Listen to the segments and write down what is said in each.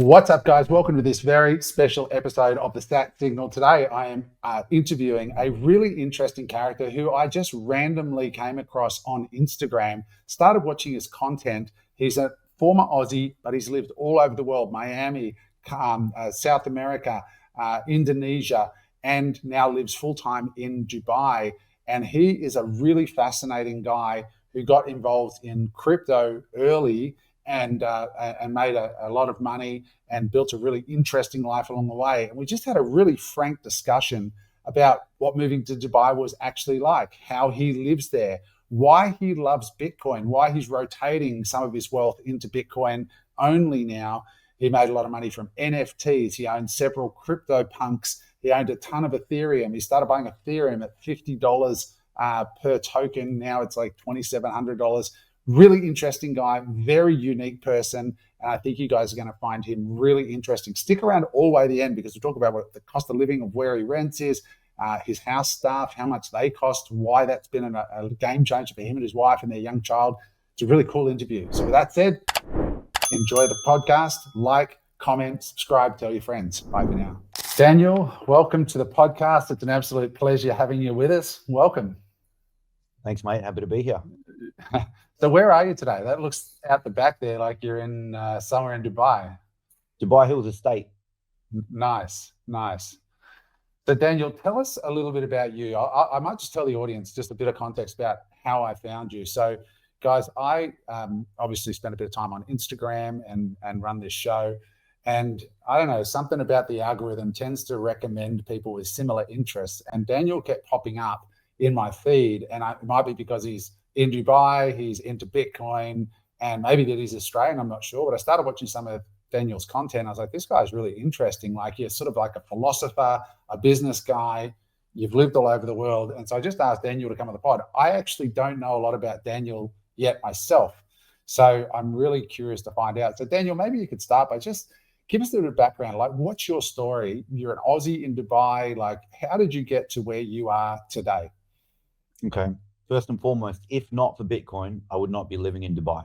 What's up, guys? Welcome to this very special episode of the SatSignal. Today, I am interviewing a really interesting character who I just randomly came across on Instagram, started watching his content. He's a former Aussie, but he's lived all over the world, Miami, South America, Indonesia, and now lives full-time in Dubai. And he is a really fascinating guy who got involved in crypto early and made a lot of money and built a really interesting life along the way. And we just had a really frank discussion about what moving to Dubai was actually like, how he lives there, why he loves Bitcoin, why he's rotating some of his wealth into Bitcoin only now. He made a lot of money from NFTs. He owned several CryptoPunks. He owned a ton of Ethereum. He started buying Ethereum at $50 per token. Now it's like $2,700. Really interesting guy, very unique person. And I think you guys are going to find him really interesting. Stick around all the way to the end because we talk about what the cost of living of where he rents is, his house staff, how much they cost, why that's been a game changer for him and his wife and their young child. It's a really cool interview. So with that said, enjoy the podcast, like, comment, subscribe, tell your friends. Bye for now. Daniel, welcome to the podcast. It's an absolute pleasure having you with us. Welcome. Thanks, mate. Happy to be here. So where are you today? That looks out the back there like you're in somewhere in Dubai. Dubai Hills Estate. Nice. So Daniel, tell us a little bit about you. I might just tell the audience just a bit of context about how I found you. So guys, I obviously spent a bit of time on Instagram and run this show. And I don't know, something about the algorithm tends to recommend people with similar interests. And Daniel kept popping up in my feed. And it might be because he's in Dubai, he's into Bitcoin, and maybe that he's Australian, I'm not sure. But I started watching some of Daniel's content. I was like, this guy's really interesting. Like, you're sort of like a philosopher, a business guy. You've lived all over the world. And so I just asked Daniel to come on the pod. I actually don't know a lot about Daniel yet myself. So I'm really curious to find out. So Daniel, maybe you could start by just give us a little bit of background. Like, what's your story? You're an Aussie in Dubai. Like, how did you get to where you are today? Okay. First and foremost, if not for Bitcoin, I would not be living in Dubai.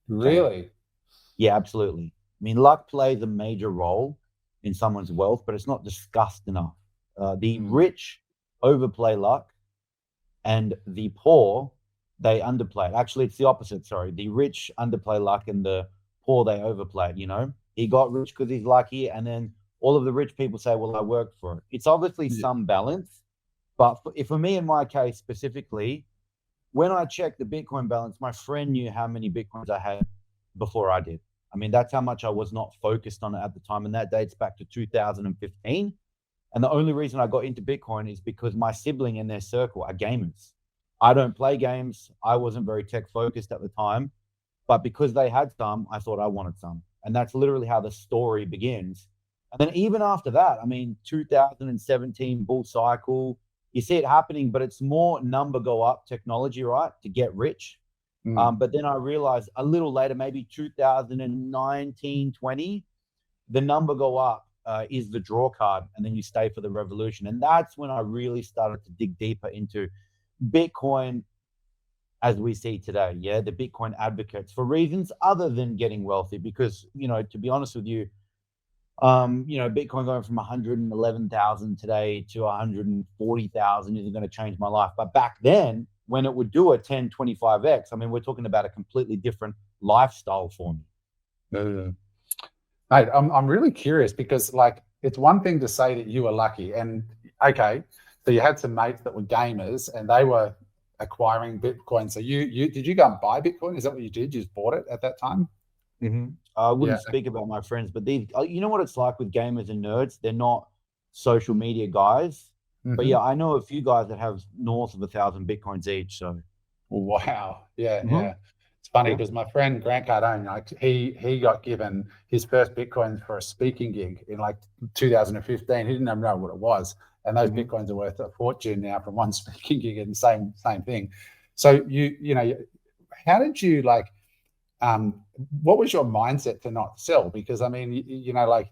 Really? Yeah, absolutely. I mean, luck plays a major role in someone's wealth, but it's not discussed enough. The rich overplay luck and the poor, they underplay it. Actually, it's the opposite. Sorry. The rich underplay luck and the poor, they overplay it. You know, he got rich because he's lucky. And then all of the rich people say, well, I worked for it. It's obviously some balance. But for me, in my case specifically, when I checked the Bitcoin balance, my friend knew how many Bitcoins I had before I did. I mean, that's how much I was not focused on it at the time. And that dates back to 2015. And the only reason I got into Bitcoin is because my sibling and their circle are gamers. I don't play games. I wasn't very tech focused at the time. But because they had some, I thought I wanted some. And that's literally how the story begins. And then even after that, I mean, 2017 bull cycle, you see it happening, but it's more number go up technology, right? To get rich. But then I realized a little later, maybe 2019, 20, the number go up is the draw card. And then you stay for the revolution. And that's when I really started to dig deeper into Bitcoin as we see today. Yeah, the Bitcoin advocates for reasons other than getting wealthy. Because, you know, to be honest with you, Bitcoin going from 111,000 today to 140,000 isn't going to change my life. But back then, when it would do a 10, 25x, I mean, we're talking about a completely different lifestyle for me. Mate, I'm really curious because, like, it's one thing to say that you were lucky. And, okay, so you had some mates that were gamers and they were acquiring Bitcoin. So did you go and buy Bitcoin? Is that what you did? You just bought it at that time? I wouldn't speak about my friends, but these, you know what it's like with gamers and nerds? They're not social media guys. But yeah, I know a few guys that have north of 1,000 Bitcoins each. So, wow, yeah. It's funny because my friend Grant Cardone, like he got given his first Bitcoins for a speaking gig in like 2015. He didn't even know what it was, and those Bitcoins are worth a fortune now from one speaking gig, and same thing. So you know, how did you like? What was your mindset to not sell? Because I mean, you know, like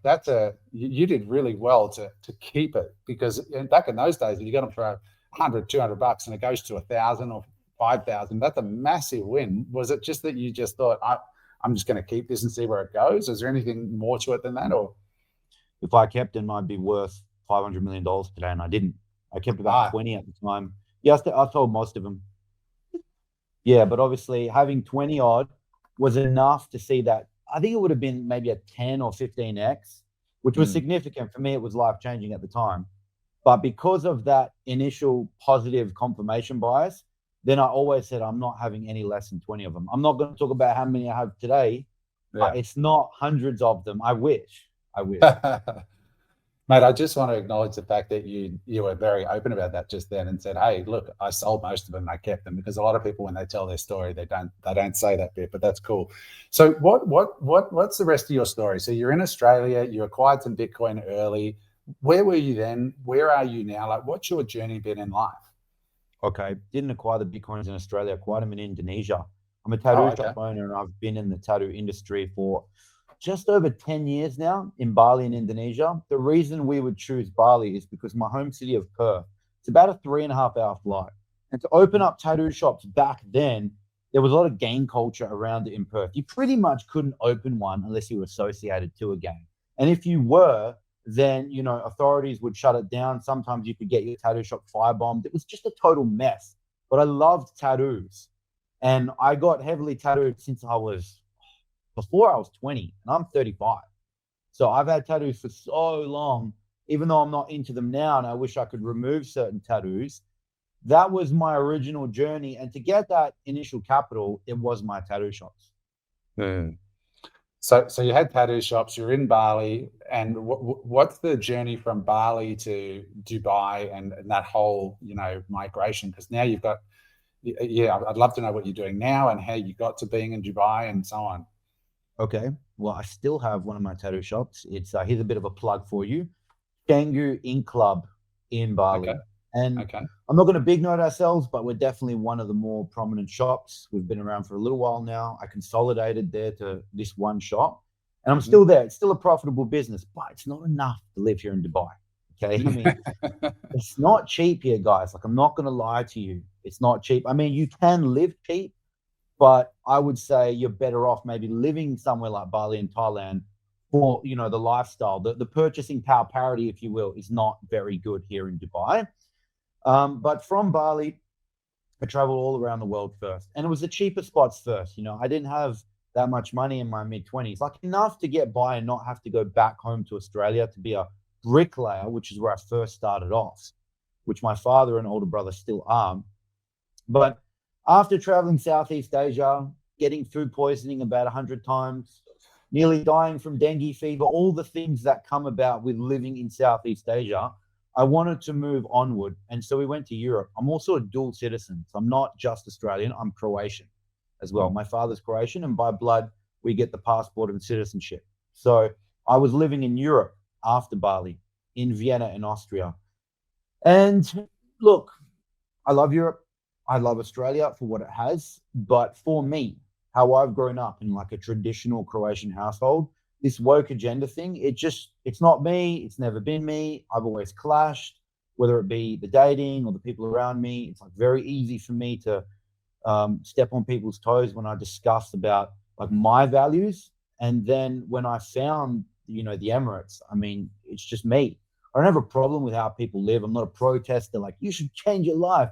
you did really well to keep it, because back in those days, if you got them for $100-200 and it goes to 1,000 or 5,000, that's a massive win. Was it just that you just thought, I'm just going to keep this and see where it goes? Is there anything more to it than that? Or If I kept them, I'd be worth $500 million today, and I didn't. I kept about 20 at the time. Yeah, I sold most of them. Yeah, but obviously having 20 odd was enough to see that. I think it would have been maybe a 10 or 15x, which was significant. For me, it was life-changing at the time. But because of that initial positive confirmation bias, then I always said I'm not having any less than 20 of them. I'm not going to talk about how many I have today. Yeah. It's not hundreds of them. I wish. Mate, I just want to acknowledge the fact that you were very open about that just then and said, "Hey, look, I sold most of them and I kept them," because a lot of people, when they tell their story, they don't say that bit, but that's cool. So what's the rest of your story? So you're in Australia, you acquired some Bitcoin early. Where were you then? Where are you now? Like, what's your journey been in life? Okay, didn't acquire the Bitcoins in Australia, acquired them in Indonesia. I'm a tattoo shop owner, and I've been in the tattoo industry for just over 10 years now in Bali in Indonesia. The reason we would choose Bali is because my home city of Perth, it's about a 3.5-hour flight. And to open up tattoo shops back then, there was a lot of gang culture around it in Perth. You pretty much couldn't open one unless you were associated to a gang. And if you were, then, you know, authorities would shut it down. Sometimes you could get your tattoo shop firebombed. It was just a total mess. But I loved tattoos. And I got heavily tattooed since before I was 20, and I'm 35. So I've had tattoos for so long, even though I'm not into them now, and I wish I could remove certain tattoos. That was my original journey. And to get that initial capital, it was my tattoo shops. So you had tattoo shops, you're in Bali, and what's the journey from Bali to Dubai and that whole, you know, migration? Because now you've got, I'd love to know what you're doing now and how you got to being in Dubai and so on. Okay, well, I still have one of my tattoo shops. It's here's a bit of a plug for you, Canggu Ink Club in Bali. Okay. And I'm not going to big note ourselves, but we're definitely one of the more prominent shops. We've been around for a little while now. I consolidated there to this one shop, and I'm still there. It's still a profitable business, but it's not enough to live here in Dubai. Okay, I mean, it's not cheap here, guys. Like, I'm not going to lie to you. It's not cheap. I mean, you can live cheap, but I would say you're better off maybe living somewhere like Bali in Thailand for, you know, the lifestyle. The purchasing power parity, if you will, is not very good here in Dubai. But from Bali, I traveled all around the world first. And it was the cheaper spots first. You know, I didn't have that much money in my mid-20s, like enough to get by and not have to go back home to Australia to be a bricklayer, which is where I first started off, which my father and older brother still are. But after traveling Southeast Asia, getting food poisoning about 100 times, nearly dying from dengue fever, all the things that come about with living in Southeast Asia, I wanted to move onward. And so we went to Europe. I'm also a dual citizen. So I'm not just Australian, I'm Croatian as well. My father's Croatian, and by blood, we get the passport and citizenship. So I was living in Europe after Bali, in Vienna in Austria. And look, I love Europe. I love Australia for what it has, but for me, how I've grown up in like a traditional Croatian household, this woke agenda thing, it's not me. It's never been me. I've always clashed, whether it be the dating or the people around me. It's like very easy for me to step on people's toes when I discuss about like my values. And then when I found, you know, the Emirates, I mean, it's just me. I don't have a problem with how people live. I'm not a protester like, you should change your life.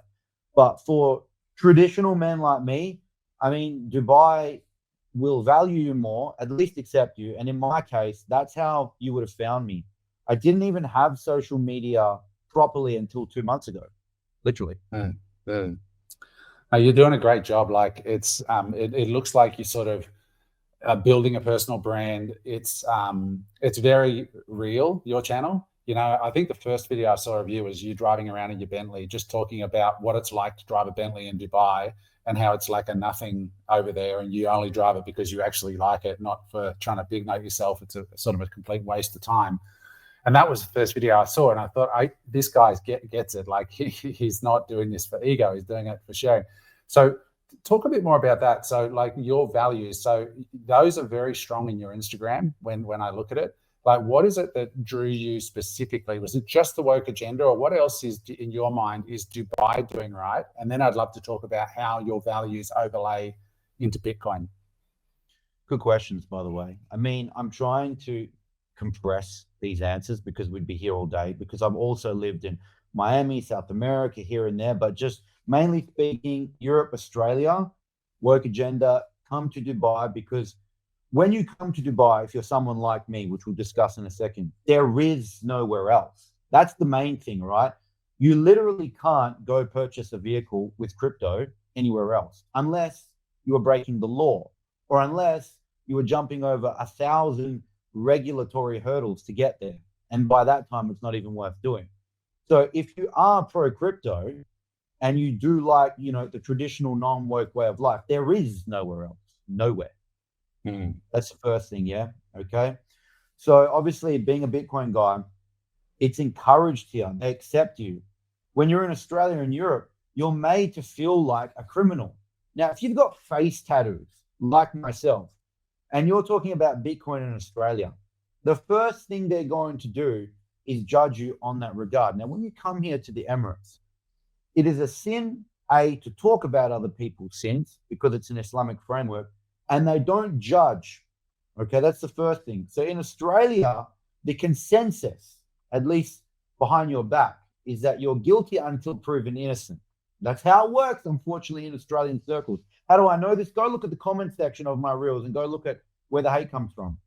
But for traditional men like me, I mean, Dubai will value you more, at least accept you. And in my case, that's how you would have found me. I didn't even have social media properly until 2 months ago, literally. You're doing a great job. Like it looks like you sort of building a personal brand. It's very real, your channel. You know, I think the first video I saw of you was you driving around in your Bentley, just talking about what it's like to drive a Bentley in Dubai and how it's like a nothing over there, and you only drive it because you actually like it, not for trying to big note yourself. It's a sort of a complete waste of time. And that was the first video I saw, and I thought, this guy gets it. Like he's not doing this for ego; he's doing it for sharing. So talk a bit more about that. So like your values, so those are very strong in your Instagram when I look at it. Like, what is it that drew you specifically? Was it just the woke agenda, or what else is in your mind is Dubai doing right? And then I'd love to talk about how your values overlay into Bitcoin. Good questions, by the way. I mean, I'm trying to compress these answers because we'd be here all day, because I've also lived in Miami, South America, here and there, but just mainly speaking, Europe, Australia, work agenda, come to Dubai, because when you come to Dubai, if you're someone like me, which we'll discuss in a second, there is nowhere else. That's the main thing, right? You literally can't go purchase a vehicle with crypto anywhere else unless you are breaking the law, or unless you are jumping over 1,000 regulatory hurdles to get there. And by that time, it's not even worth doing. So if you are pro crypto and you do like, the traditional non-woke way of life, there is nowhere else, nowhere. That's the first thing, yeah? Okay. So obviously, being a Bitcoin guy, it's encouraged here. They accept you. When you're in Australia and Europe, you're made to feel like a criminal. Now, if you've got face tattoos, like myself, and you're talking about Bitcoin in Australia, the first thing they're going to do is judge you on that regard. Now, when you come here to the Emirates, it is a sin, to talk about other people's sins, because it's an Islamic framework, and they don't judge. Okay, that's the first thing. So in Australia, the consensus, at least behind your back, is that you're guilty until proven innocent. That's how it works, unfortunately, in Australian circles. How do I know this? Go look at the comment section of my reels and go look at where the hate comes from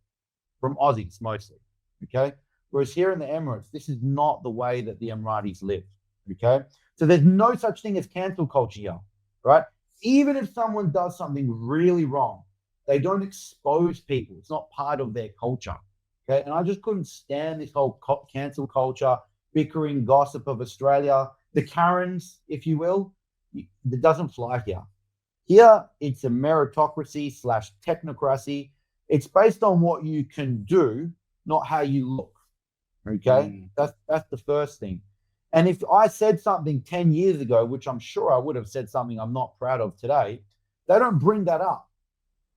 Aussies mostly, okay? Whereas here in the Emirates, this is not the way that the Emiratis live, okay? So there's no such thing as cancel culture here, right? Even if someone does something really wrong, they don't expose people. It's not part of their culture, okay? And I just couldn't stand this whole cancel culture, bickering, gossip of Australia, the Karens, if you will. It doesn't fly here. Here, it's a meritocracy / technocracy. It's based on what you can do, not how you look, okay? That's the first thing. And if I said something 10 years ago, which I'm sure I would have said something I'm not proud of today, they don't bring that up.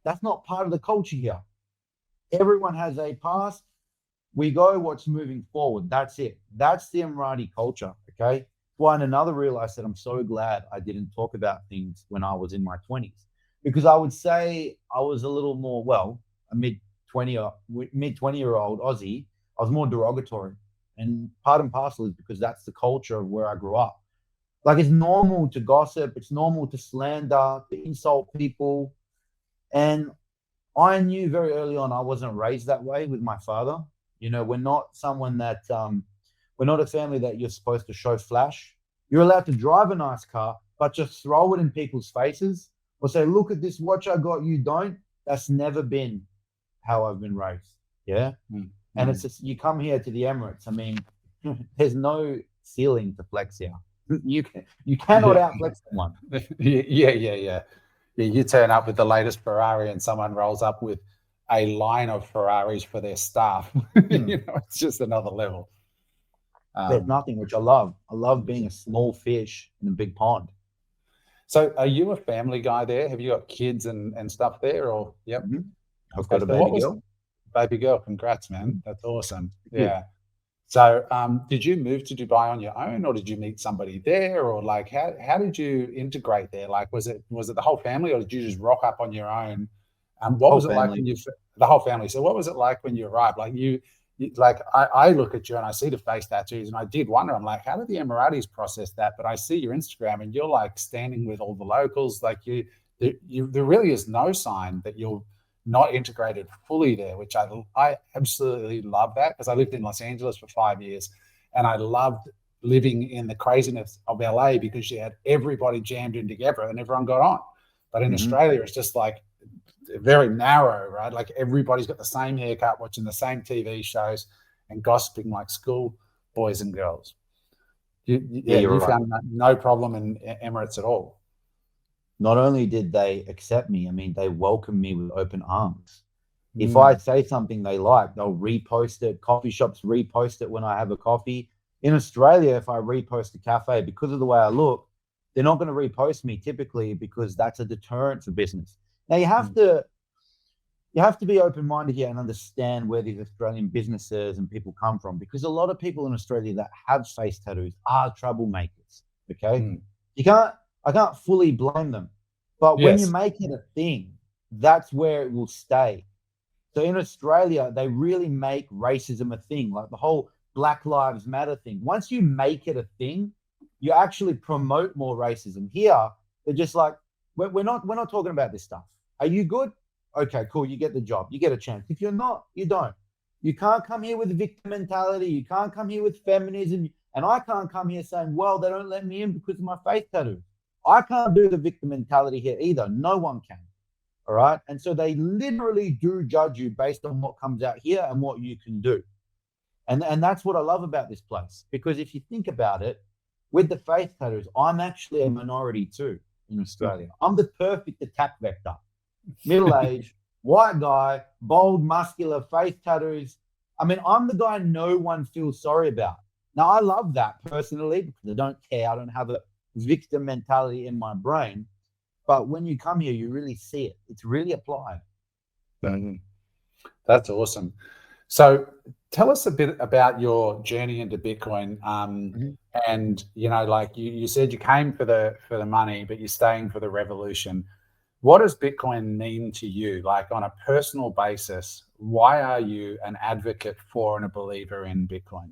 That's not part of the culture here. Everyone has a past. We go what's moving forward. That's it. That's the Emirati culture, okay? Well, and another reel, I said, I'm so glad I didn't talk about things when I was in my 20s, because I would say I was a little more, a mid-20-year-old Aussie. I was more derogatory. And part and parcel is because that's the culture of where I grew up. Like, it's normal to gossip. It's normal to slander, to insult people. And I knew very early on I wasn't raised that way with my father. We're not someone that, we're not a family that you're supposed to show flash. You're allowed to drive a nice car, but just throw it in people's faces or say, look at this watch I got, you don't. That's never been how I've been raised. Yeah. And it's just, you come here to the Emirates. I mean, there's no ceiling to flex here. You cannot outflex someone. Yeah. You turn up with the latest Ferrari and someone rolls up with a line of Ferraris for their staff. It's just another level. There's nothing, which I love. I love being a small fish in a big pond. So are you a family guy there? Have you got kids and stuff there? Or yep. I've got a baby girl. Baby girl, congrats, man. That's awesome. Yeah. So did you move to Dubai on your own, or did you meet somebody there, or like how did you integrate there? Like was it the whole family, or did you just rock up on your own? What was it like when the whole family? So what was it like when you arrived? Like I look at you and I see the face tattoos, and I did wonder, I'm like, how did the Emiratis process that? But I see your Instagram and you're like standing with all the locals. Like there really is no sign that you're not integrated fully there, which I absolutely love that, because I lived in Los Angeles for 5 years and I loved living in the craziness of LA because you had everybody jammed in together and everyone got on. But in Australia, it's just like very narrow, right? Like everybody's got the same haircut, watching the same TV shows and gossiping like school boys and girls. You found no problem in Emirates at all. Not only did they accept me, I mean, they welcomed me with open arms. If I say something they like, they'll repost it. Coffee shops repost it when I have a coffee. In Australia, if I repost a cafe, because of the way I look, they're not going to repost me typically, because that's a deterrent for business. Now you have to be open-minded here and understand where these Australian businesses and people come from, because a lot of people in Australia that have face tattoos are troublemakers. Okay, I can't fully blame them, but when you make it a thing, that's where it will stay. So in Australia, they really make racism a thing, like the whole Black Lives Matter thing. Once you make it a thing, you actually promote more racism. Here, they're just like, we're not talking about this stuff. Are you good? Okay, cool. You get the job. You get a chance. If you're not, you don't. You can't come here with victim mentality. You can't come here with feminism. And I can't come here saying, well, they don't let me in because of my face tattoo. I can't do the victim mentality here either. No one can. All right. And so they literally do judge you based on what comes out here and what you can do. And that's what I love about this place. Because if you think about it, with the face tattoos, I'm actually a minority too in Australia. I'm the perfect attack vector. Middle-aged, white guy, bold, muscular, face tattoos. I mean, I'm the guy no one feels sorry about. Now, I love that personally because I don't care. I don't have a victim mentality in my brain. But when you come here, you really see it. It's really applied. That's awesome. So tell us a bit about your journey into Bitcoin. And, you know, like you said, you came for the money, but you're staying for the revolution. What does Bitcoin mean to you? Like on a personal basis, why are you an advocate for and a believer in Bitcoin?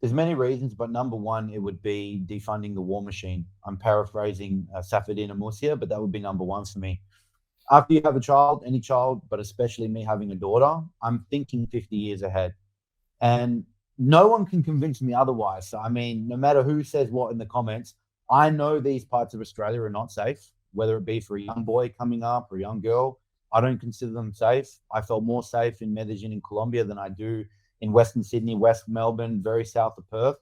There's many reasons, but number one, it would be defunding the war machine. I'm paraphrasing Safedin Amos here, but that would be number one for me. After you have a child, any child, but especially me having a daughter, I'm thinking 50 years ahead. And no one can convince me otherwise. So, I mean, no matter who says what in the comments, I know these parts of Australia are not safe, whether it be for a young boy coming up or a young girl. I don't consider them safe. I felt more safe in Medellin in Colombia than I do in Western Sydney, West Melbourne, very south of Perth.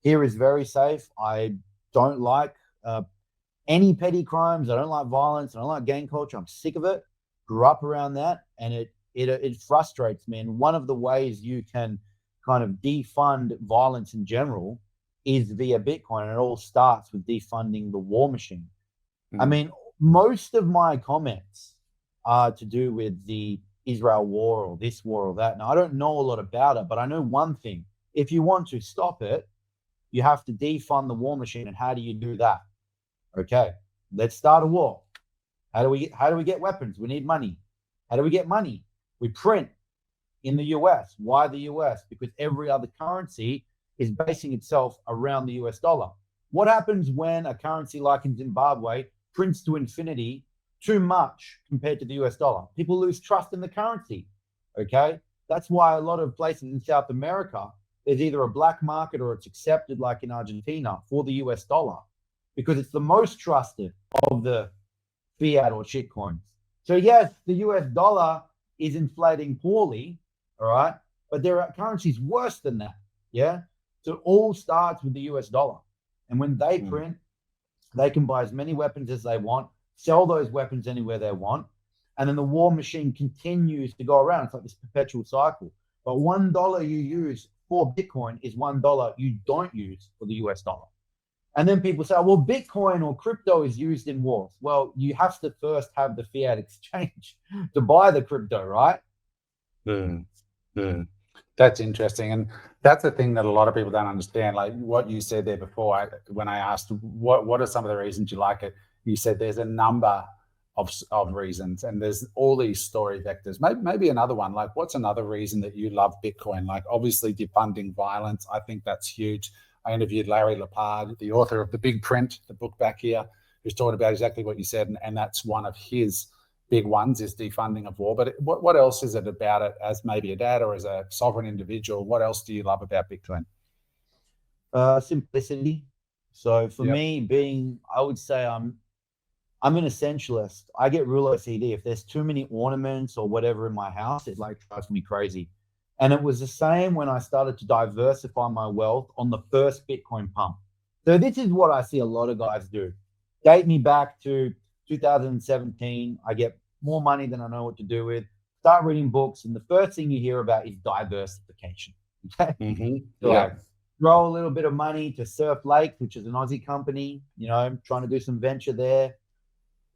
Here is very safe. I don't like any petty crimes. I don't like violence. I don't like gang culture. I'm sick of it. Grew up around that, and it frustrates me. And one of the ways you can kind of defund violence in general is via Bitcoin. And it all starts with defunding the war machine. I mean, most of my comments are to do with the Israel war or this war or that. Now, I don't know a lot about it, but I know one thing. If you want to stop it, you have to defund the war machine. And how do you do that? Okay, let's start a war. How do we get weapons? We need money. How do we get money? We print in the US. Why the US? Because every other currency is basing itself around the US dollar. What happens when a currency like in Zimbabwe prints to infinity too much compared to the US dollar? People lose trust in the currency. Okay, that's why a lot of places in South America, there's either a black market or it's accepted, like in Argentina, for the US dollar, because it's the most trusted of the fiat or shit coins. So yes, the US dollar is inflating poorly, all right, but there are currencies worse than that. Yeah, so it all starts with the US dollar, and when they print, they can buy as many weapons as they want, sell those weapons anywhere they want, and then the war machine continues to go around. It's like this perpetual cycle. But $1 you use for Bitcoin is $1 you don't use for the US dollar. And then people say, well, Bitcoin or crypto is used in wars. Well, you have to first have the fiat exchange to buy the crypto, right? That's interesting. And that's the thing that a lot of people don't understand. Like what you said there before, when I asked, what are some of the reasons you like it? You said there's a number of reasons, and there's all these story vectors. Maybe another one, like what's another reason that you love Bitcoin? Like obviously defunding violence. I think that's huge. I interviewed Larry Lepard, the author of The Big Print, the book back here, who's talking about exactly what you said. And that's one of his big ones, is defunding of war. But what else is it about it as maybe a dad or as a sovereign individual? What else do you love about Bitcoin? Simplicity. So for me, I would say I'm an essentialist. I get real OCD. If there's too many ornaments or whatever in my house, it like drives me crazy. And it was the same when I started to diversify my wealth on the first Bitcoin pump. So this is what I see a lot of guys do. Date me back to 2017. I get more money than I know what to do with. Start reading books, and the first thing you hear about is diversification. Okay? So like, throw a little bit of money to Surf Lake, which is an Aussie company, you know, trying to do some venture there.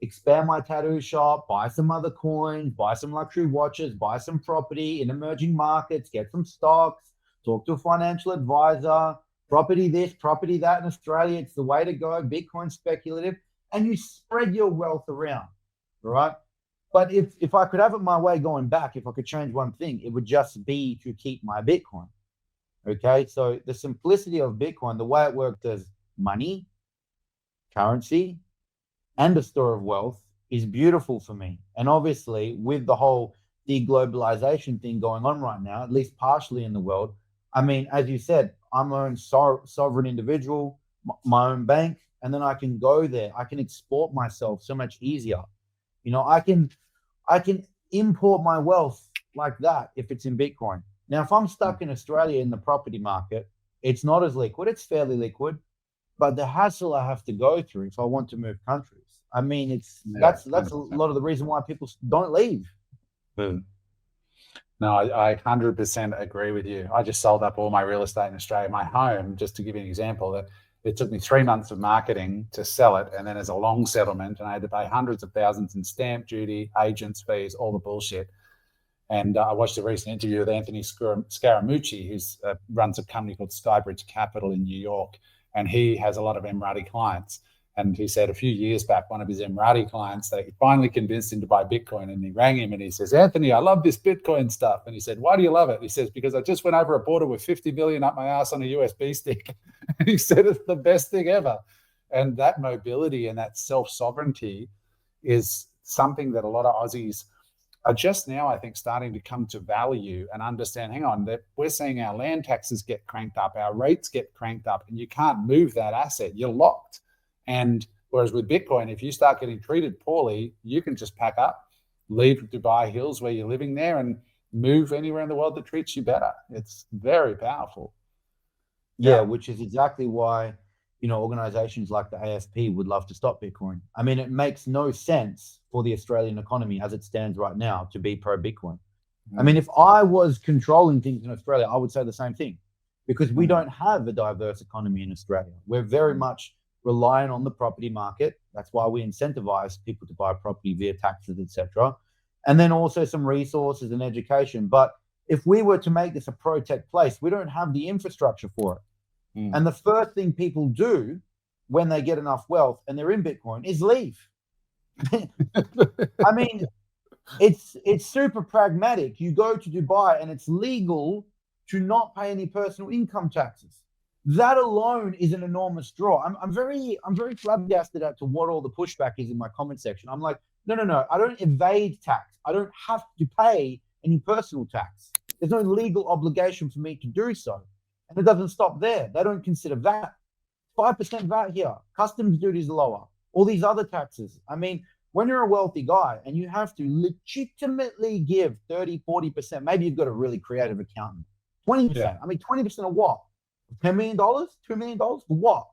Expand my tattoo shop, buy some other coins, buy some luxury watches, buy some property in emerging markets, get some stocks, talk to a financial advisor, property this, property that in Australia. It's the way to go. Bitcoin speculative. And you spread your wealth around, right? But if I could have it my way going back, if I could change one thing, it would just be to keep my Bitcoin. Okay, so the simplicity of Bitcoin, the way it works as money, currency, and a store of wealth is beautiful for me. And obviously, with the whole deglobalization thing going on right now, at least partially in the world, I mean, as you said, I'm my own sovereign individual, my own bank, and then I can go there. I can export myself so much easier. You know, I can import my wealth like that if it's in Bitcoin. Now, if I'm stuck in Australia in the property market, it's not as liquid. It's fairly liquid, but the hassle I have to go through if I want to move countries. I mean, that's a lot of the reason why people don't leave. No, I 100% agree with you. I just sold up all my real estate in Australia. My home, just to give you an example, that it took me 3 months of marketing to sell it, and then as a long settlement, and I had to pay hundreds of thousands in stamp duty, agents fees, all the bullshit. And I watched a recent interview with Anthony Scaramucci, who runs a company called Skybridge Capital in New York, and he has a lot of Emirati clients. And he said a few years back, one of his Emirati clients, they finally convinced him to buy Bitcoin. And he rang him and he says, Anthony, I love this Bitcoin stuff. And he said, why do you love it? He says, because I just went over a border with 50 million up my ass on a USB stick. And he said, it's the best thing ever. And that mobility and that self-sovereignty is something that a lot of Aussies are just now, I think, starting to come to value and understand, hang on, that we're seeing our land taxes get cranked up, our rates get cranked up, and you can't move that asset. You're locked. And whereas with Bitcoin, if you start getting treated poorly, you can just pack up, leave Dubai Hills where you're living there, and move anywhere in the world that treats you better. It's very powerful. Yeah, which is exactly why, you know, organizations like the AFP would love to stop Bitcoin. I mean, it makes no sense for the Australian economy as it stands right now to be pro-Bitcoin. I mean, if I was controlling things in Australia, I would say the same thing, because we don't have a diverse economy in Australia. We're very much reliant on the property market. That's why we incentivize people to buy property via taxes, etc. And then also some resources and education. But if we were to make this a pro-tech place, we don't have the infrastructure for it. And the first thing people do when they get enough wealth and they're in Bitcoin is leave. I mean, it's super pragmatic. You go to Dubai and it's legal to not pay any personal income taxes. That alone is an enormous draw. I'm very flabbergasted as to what all the pushback is in my comment section. I'm like, no, I don't evade tax. I don't have to pay any personal tax. There's no legal obligation for me to do so. And it doesn't stop there. They don't consider VAT. 5% VAT here. Customs duties lower. All these other taxes. I mean, when you're a wealthy guy and you have to legitimately give 30, 40%, maybe you've got a really creative accountant. 20%. Yeah. I mean, 20% of what? $10 million? $2 million? For what?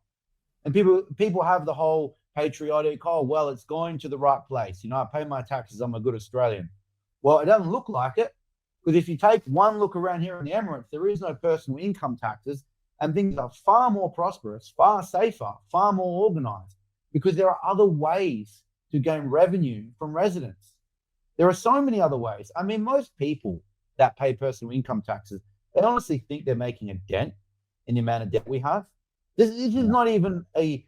And people have the whole patriotic, oh, well, it's going to the right place. You know, I pay my taxes. I'm a good Australian. Well, it doesn't look like it. Because if you take one look around here in the Emirates, there is no personal income taxes, and things are far more prosperous, far safer, far more organized, because there are other ways to gain revenue from residents. There are so many other ways. I mean, most people that pay personal income taxes, they honestly think they're making a dent in the amount of debt we have. This is not even a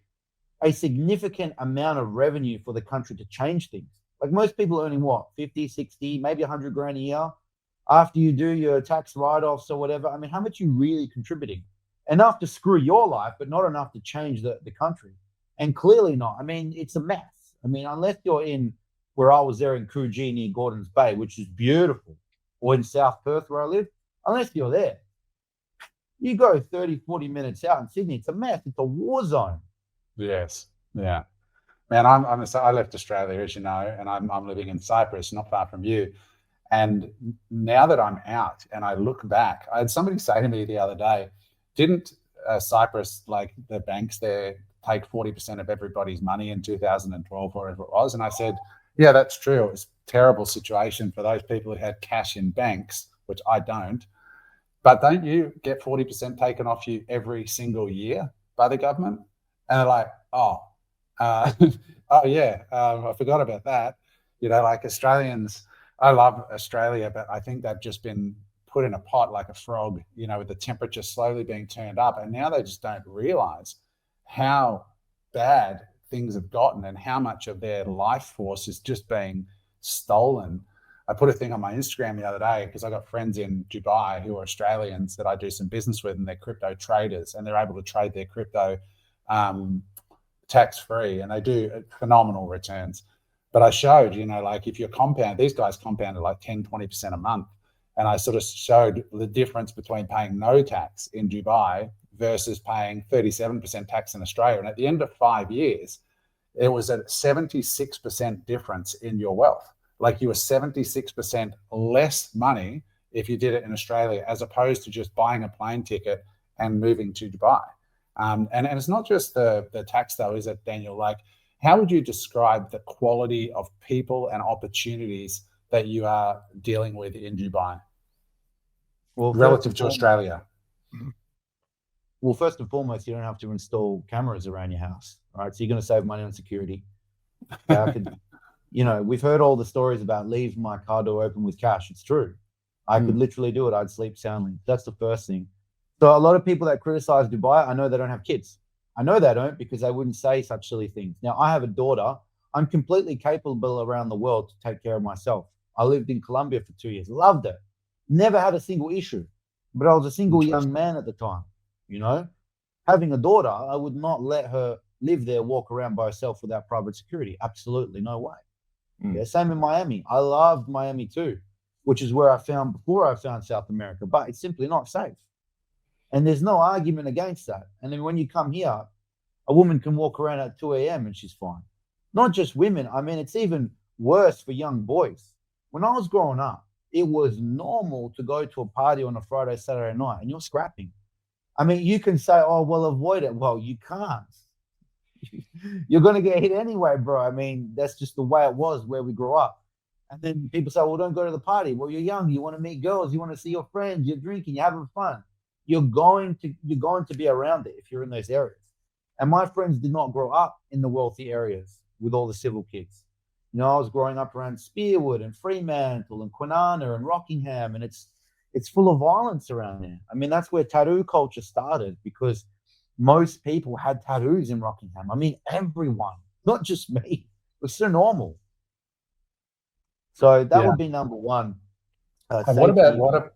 significant amount of revenue for the country to change things. Like most people earning what, 50, 60, maybe 100 grand a year. After you do your tax write-offs or whatever, I mean, how much are you really contributing? Enough to screw your life, but not enough to change the country. And clearly not. I mean, it's a mess. I mean, unless you're in where I was there in Coogee near Gordons Bay, which is beautiful, or in South Perth where I live, unless you're there, you go 30, 40 minutes out in Sydney, it's a mess. It's a war zone. Yes. Yeah. Man, I left Australia, as you know, and I'm living in Cyprus, not far from you. And now that I'm out and I look back, I had somebody say to me the other day, didn't Cyprus, like the banks there, take 40% of everybody's money in 2012 or whatever it was? And I said, yeah, that's true. It was a terrible situation for those people who had cash in banks, which I don't. But don't you get 40% taken off you every single year by the government? And they're like, oh yeah, I forgot about that. You know, like Australians, I love Australia, but I think they've just been put in a pot like a frog, you know, with the temperature slowly being turned up. And now they just don't realize how bad things have gotten and how much of their life force is just being stolen. I put a thing on my Instagram the other day because I got friends in Dubai who are Australians that I do some business with, and they're crypto traders, and they're able to trade their crypto tax-free, and they do phenomenal returns. But I showed, like if you're these guys compounded like 10, 20% a month. And I sort of showed the difference between paying no tax in Dubai versus paying 37% tax in Australia. And at the end of 5 years, it was a 76% difference in your wealth. Like you were 76% less money if you did it in Australia, as opposed to just buying a plane ticket and moving to Dubai. And it's not just the tax though, is it, Daniel? Like, how would you describe the quality of people and opportunities that you are dealing with in Dubai? Well, relative to Australia? Well, first and foremost, you don't have to install cameras around your house, right? So you're going to save money on security. We've heard all the stories about leave my car door open with cash. It's true. I could literally do it. I'd sleep soundly. That's the first thing. So a lot of people that criticize Dubai, I know they don't have kids. I know they don't, because they wouldn't say such silly things. Now, I have a daughter. I'm completely capable around the world to take care of myself. I lived in Colombia for 2 years. Loved it. Never had a single issue. But I was a single young man at the time, Having a daughter, I would not let her live there, walk around by herself without private security. Absolutely no way. Yeah, same in Miami. I loved Miami too, which is where I found before I found South America, but it's simply not safe. And there's no argument against that. And then when you come here, a woman can walk around at 2 a.m. and she's fine. Not just women. I mean, it's even worse for young boys. When I was growing up, it was normal to go to a party on a Friday, Saturday night, and you're scrapping. I mean, you can say, oh, well, avoid it. Well, you can't. You're going to get hit anyway, bro. I mean, that's just the way it was where we grew up. And then people say, well, don't go to the party. Well, you're young. You want to meet girls. You want to see your friends. You're drinking. You're having fun. You're going to be around it if you're in those areas. And my friends did not grow up in the wealthy areas with all the civil kids. I was growing up around Spearwood and Fremantle and Kwinana and Rockingham, and it's full of violence around there. I mean, that's where tattoo culture started, because most people had tattoos in Rockingham. I mean, everyone, not just me. It was so normal. So that would be number one. And what about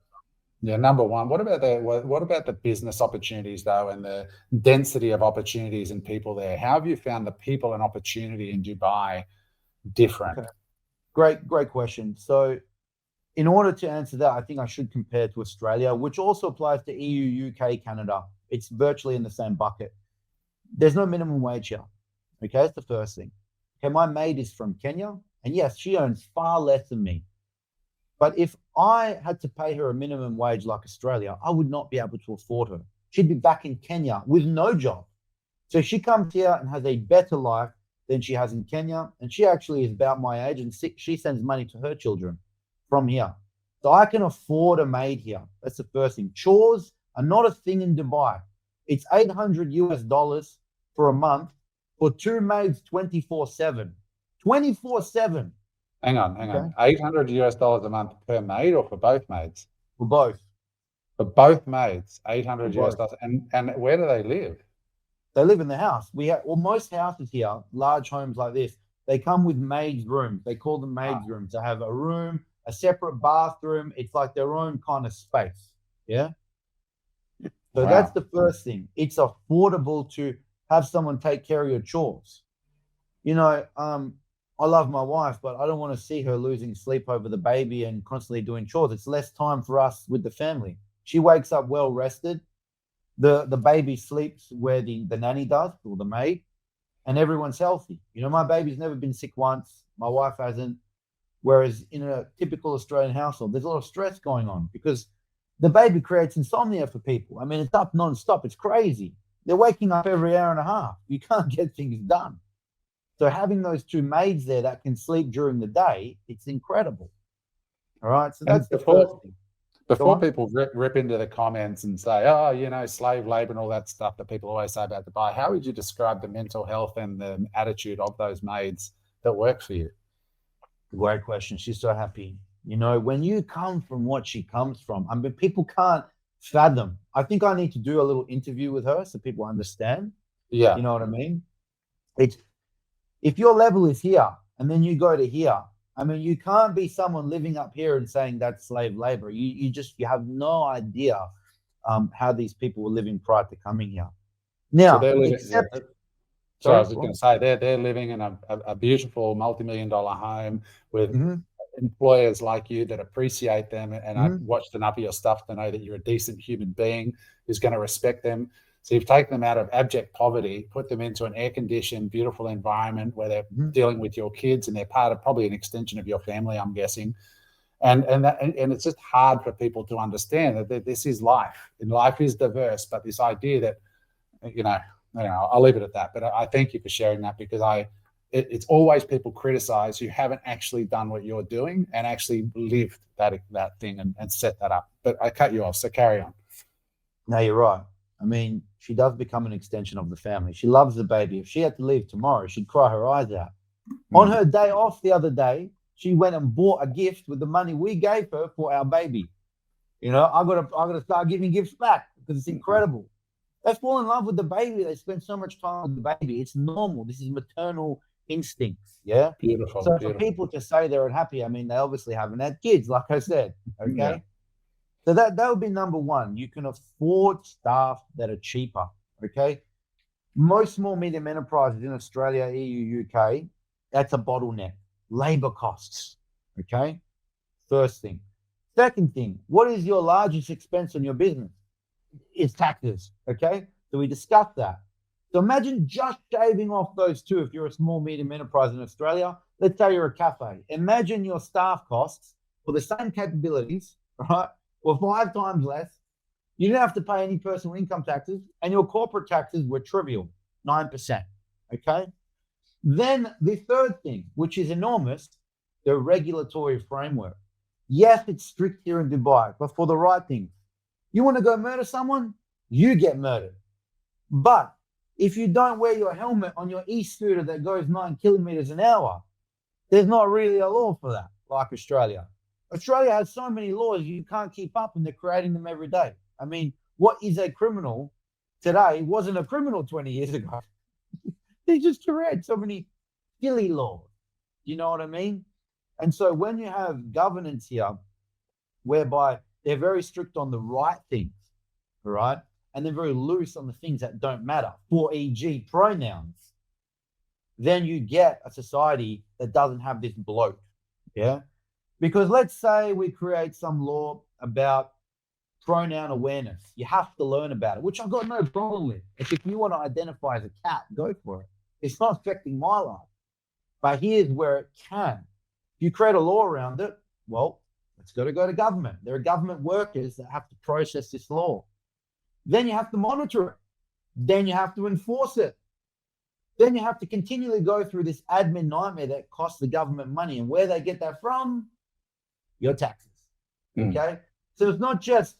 number one? What about the business opportunities though, and the density of opportunities and people there? How have you found the people and opportunity in Dubai different? Okay. Great question. So in order to answer that, I think I should compare to Australia, which also applies to EU, UK, Canada. It's virtually in the same bucket. There's no minimum wage here. Okay, that's the first thing. Okay, my maid is from Kenya, and yes, she earns far less than me. But if I had to pay her a minimum wage like Australia, I would not be able to afford her. She'd be back in Kenya with no job. So she comes here and has a better life than she has in Kenya. And she actually is about my age, and she sends money to her children from here. So I can afford a maid here. That's the first thing. Chores are not a thing in Dubai. It's $800 for a month for 2 maids 24/7. 24/7. Hang on. $800 a month per maid, or for both maids? For both. For both maids, $800. And where do they live? They live in the house. Most houses here, large homes like this, they come with maids' rooms. They call them maids' rooms. They have a room, a separate bathroom. It's like their own kind of space. Yeah. So that's the first thing. It's affordable to have someone take care of your chores. I love my wife, but I don't want to see her losing sleep over the baby and constantly doing chores. It's less time for us with the family. She wakes up well rested. The baby sleeps where the nanny does, or the maid, and everyone's healthy. My baby's never been sick once. My wife hasn't. Whereas in a typical Australian household, there's a lot of stress going on because the baby creates insomnia for people. I mean, it's up non-stop. It's crazy. They're waking up every hour and a half. You can't get things done. So having those 2 maids there that can sleep during the day, it's incredible. All right. So that's the first thing. Before people rip into the comments and say, oh, slave labor and all that stuff that people always say about Dubai, how would you describe the mental health and the attitude of those maids that work for you? Great question. She's so happy. When you come from what she comes from, I mean, people can't fathom. I think I need to do a little interview with her so people understand. Yeah. You know what I mean? If your level is here and then you go to here, I mean, you can't be someone living up here and saying that's slave labor. You have no idea how these people were living prior to coming here. Now, So they're living. So I was going to say they're living in a beautiful multi-million-dollar home with employers like you that appreciate them, and I've watched enough of your stuff to know that you're a decent human being who's going to respect them. So you've taken them out of abject poverty, put them into an air-conditioned, beautiful environment where they're dealing with your kids, and they're part of probably an extension of your family, I'm guessing. And it's just hard for people to understand that this is life, and life is diverse. But this idea that, I don't know, I'll leave it at that. But I thank you for sharing that, because it's always people criticize who haven't actually done what you're doing and actually lived that thing and set that up. But I cut you off, so carry on. No, you're right. I mean, she does become an extension of the family. She loves the baby. If she had to leave tomorrow, she'd cry her eyes out. On her day off the other day, she went and bought a gift with the money we gave her for our baby. I gotta start giving gifts back because it's incredible. They fall in love with the baby. They spend so much time with the baby. It's normal. This is maternal instincts. Yeah. Beautiful. So for people to say they're unhappy, I mean, they obviously haven't had kids, like I said. Okay. Yeah. So that would be number one. You can afford staff that are cheaper. Okay. Most small medium enterprises in Australia, EU, UK, that's a bottleneck. Labor costs. Okay. First thing. Second thing, what is your largest expense on your business? It's taxes. Okay. So we discussed that. So imagine just shaving off those two if you're a small, medium enterprise in Australia. Let's say you're a cafe. Imagine your staff costs for the same capabilities, right, or 5 times less. You didn't have to pay any personal income taxes, and your corporate taxes were trivial, 9%, okay? Then the third thing, which is enormous, the regulatory framework. Yes, it's strict here in Dubai, but for the right things. You want to go murder someone? You get murdered. But if you don't wear your helmet on your e-scooter that goes 9 kilometers an hour, there's not really a law for that, like Australia. Australia has so many laws you can't keep up, and they're creating them every day. I mean, what is a criminal today wasn't a criminal 20 years ago. They just create so many silly laws. You know what I mean? And so when you have governance here, whereby they're very strict on the right things, all right? And they're very loose on the things that don't matter, for e.g. pronouns, then you get a society that doesn't have this bloat, yeah? Because let's say we create some law about pronoun awareness. You have to learn about it, which I've got no problem with. If you want to identify as a cat, go for it. It's not affecting my life. But here's where it can. If you create a law around it, well, it's got to go to government. There are government workers that have to process this law. Then you have to monitor it. Then you have to enforce it. Then you have to continually go through this admin nightmare that costs the government money. And where they get that from? Your taxes. Okay? So it's not just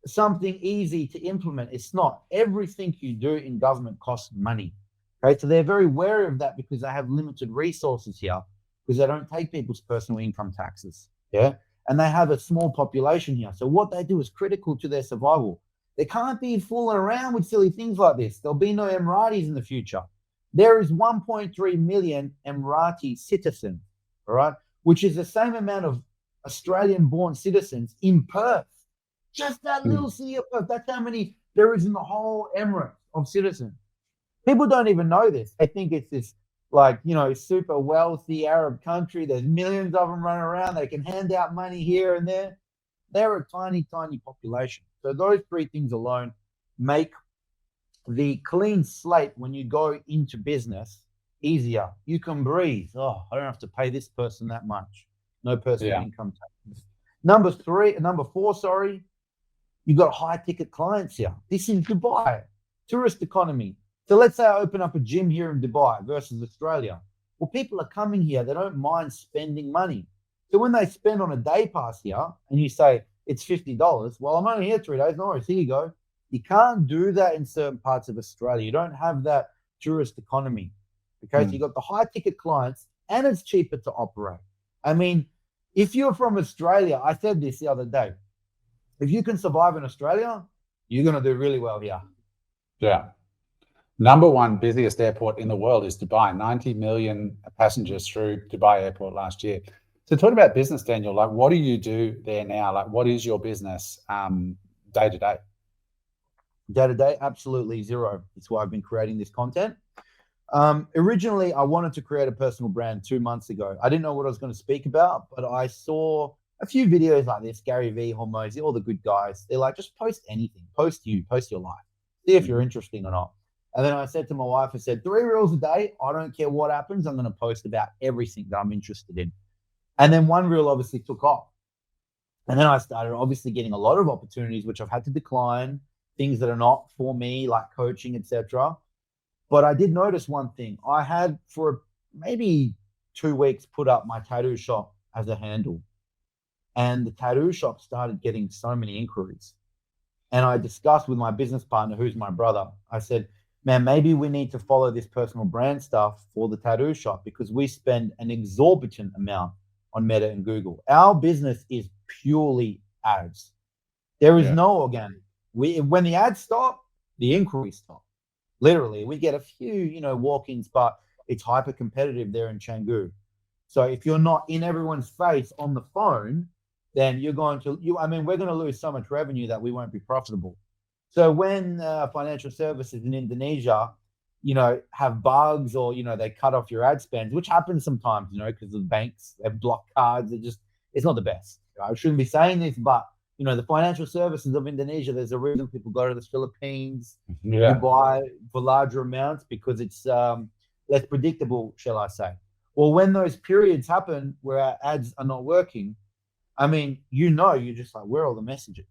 something easy to implement. It's not. Everything you do in government costs money. Okay? So they're very wary of that because they have limited resources here, because they don't take people's personal income taxes. Yeah? And they have a small population here. So what they do is critical to their survival. They can't be fooling around with silly things like this. There'll be no Emiratis in the future. There is 1.3 million Emirati citizens, all right, which is the same amount of Australian-born citizens in Perth. Just that little city of Perth. That's how many there is in the whole Emirate of citizens. People don't even know this. They think it's this, super wealthy Arab country. There's millions of them running around. They can hand out money here and there. They're a tiny, tiny population. So those 3 things alone make the clean slate when you go into business easier. You can breathe. Oh, I don't have to pay this person that much. No personal income taxes. Number 4, you got high ticket clients here. This is Dubai, tourist economy. So let's say I open up a gym here in Dubai versus Australia. Well, people are coming here. They don't mind spending money. So when they spend on a day pass here and you say it's $50, well, I'm only here 3 days. No worries, here you go. You can't do that in certain parts of Australia. You don't have that tourist economy. Okay, so you got the high ticket clients and it's cheaper to operate. I mean, if you're from Australia, I said this the other day, if you can survive in Australia, you're going to do really well here. Yeah. Number 1 busiest airport in the world is Dubai. 90 million passengers through Dubai airport last year. So talking about business, Daniel, like what do you do there now? Like what is your business day to day? Day to day, absolutely zero. That's why I've been creating this content. Originally, I wanted to create a personal brand 2 months ago. I didn't know what I was going to speak about, but I saw a few videos like this, Gary Vee, Hormozy, all the good guys. They're like, just post anything, post your life, see if you're interesting or not. And then I said to my wife, I said, 3 reels a day. I don't care what happens. I'm going to post about everything that I'm interested in. And then 1 reel obviously took off. And then I started obviously getting a lot of opportunities, which I've had to decline, things that are not for me, like coaching, etc. But I did notice one thing. I had for maybe 2 weeks put up my tattoo shop as a handle. And the tattoo shop started getting so many inquiries. And I discussed with my business partner, who's my brother. I said, man, maybe we need to follow this personal brand stuff for the tattoo shop because we spend an exorbitant amount on Meta and Google. Our business is purely ads. There is no organic. When the ads stop, the inquiries stop. Literally, we get a few, walk-ins, but it's hyper competitive there in Canggu. So if you're not in everyone's face on the phone, then we're going to lose so much revenue that we won't be profitable. So when financial services in Indonesia, have bugs or, they cut off your ad spends, which happens sometimes, because the banks have blocked cards. It's not the best. I shouldn't be saying this, but, the financial services of Indonesia, there's a reason people go to the Philippines, Dubai for larger amounts because it's less predictable, shall I say. Well, when those periods happen where our ads are not working, you're just like, where are all the messages?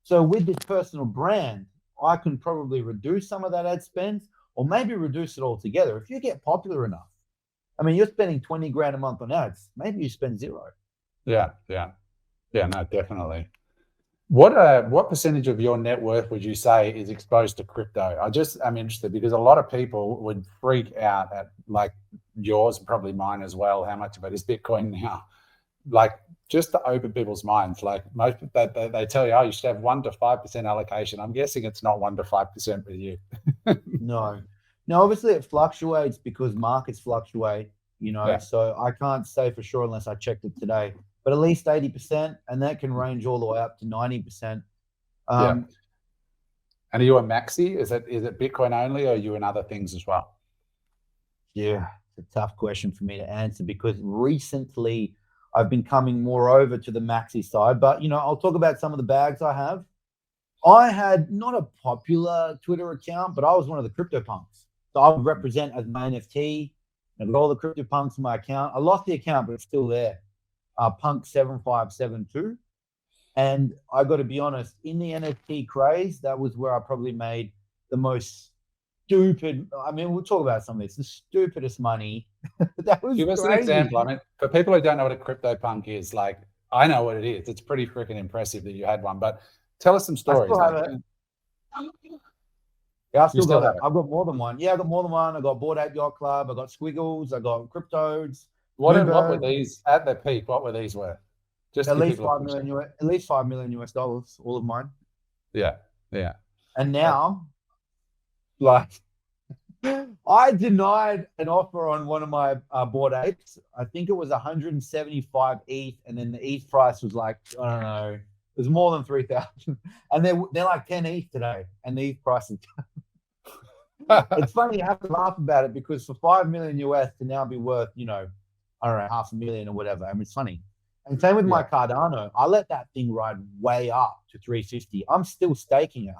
So with this personal brand, I can probably reduce some of that ad spend or maybe reduce it altogether. If you get popular enough, you're spending 20 grand a month on ads. Maybe you spend 0. Yeah, no, definitely. What percentage of your net worth would you say is exposed to crypto? I'm interested because a lot of people would freak out at like yours, probably mine as well. How much of it is Bitcoin now? Like just to open people's minds. Like most they tell you, you should have 1 to 5% allocation. I'm guessing it's not 1 to 5% with you. No, obviously it fluctuates because markets fluctuate, so I can't say for sure unless I checked it today, but at least 80%, and that can range all the way up to 90%. And are you a maxi? Is it Bitcoin only or are you in other things as well? Yeah, it's a tough question for me to answer because recently I've been coming more over to the maxi side, but I'll talk about some of the bags I have. I had not a popular Twitter account, but I was one of the CryptoPunks. So I would represent as my NFT. I've got all the CryptoPunks in my account. I lost the account, but it's still there. Punk7572. And I got to be honest, in the NFT craze, that was where I probably made the most stupid. We'll talk about some of this. The stupidest money. That was Give us crazy. an example. For people who don't know what a CryptoPunk is, like I know what it is. It's pretty freaking impressive that you had one, but tell us some stories. Yeah, I still got it. I've got more than one. Yeah, I got more than one. I got Bored Ape Yacht Club. I got Squiggles. I got Cryptodes. What were these at their peak? What were these worth? Just at least $5 million US dollars. All of mine. Yeah. And now, I denied an offer on one of my Bored Apes. I think it was 175 ETH, and then the ETH price was like, I don't know, it was more than 3,000. And they're like 10 ETH today, and the ETH price is. It's funny, you have to laugh about it because for 5 million US to now be worth, I don't know, $500,000 or whatever. It's funny. And same with my Cardano. I let that thing ride way up to 350. I'm still staking it.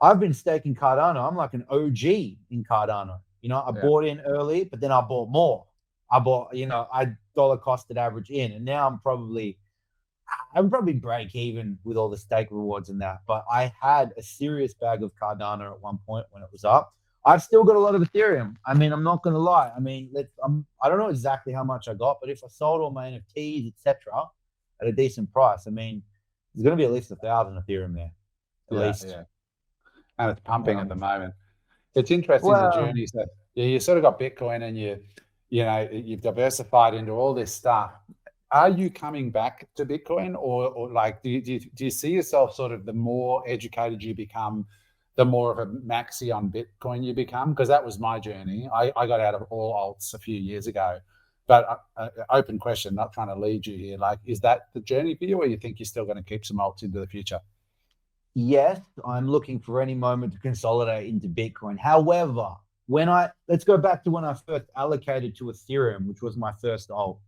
I've been staking Cardano. I'm like an OG in Cardano. I bought in early, but then I bought more. I dollar costed average in, and now I'm probably break even with all the stake rewards and that. But I had a serious bag of Cardano at one point when it was up. I've still got a lot of Ethereum. I'm not going to lie. I don't know exactly how much I got, but if I sold all my NFTs, etc., at a decent price, there's going to be at least 1,000 Ethereum there, at least. Yeah. And it's pumping at the moment. It's interesting the journeys that you sort of got Bitcoin and you've diversified into all this stuff. Are you coming back to Bitcoin or like do you see yourself sort of the more educated you become, the more of a maxi on Bitcoin you become? Because that was my journey. I got out of all alts a few years ago. But open question, not trying to lead you here. Like, is that the journey for you, or you think you're still going to keep some alts into the future? Yes, I'm looking for any moment to consolidate into Bitcoin. However, let's go back to when I first allocated to Ethereum, which was my first alt.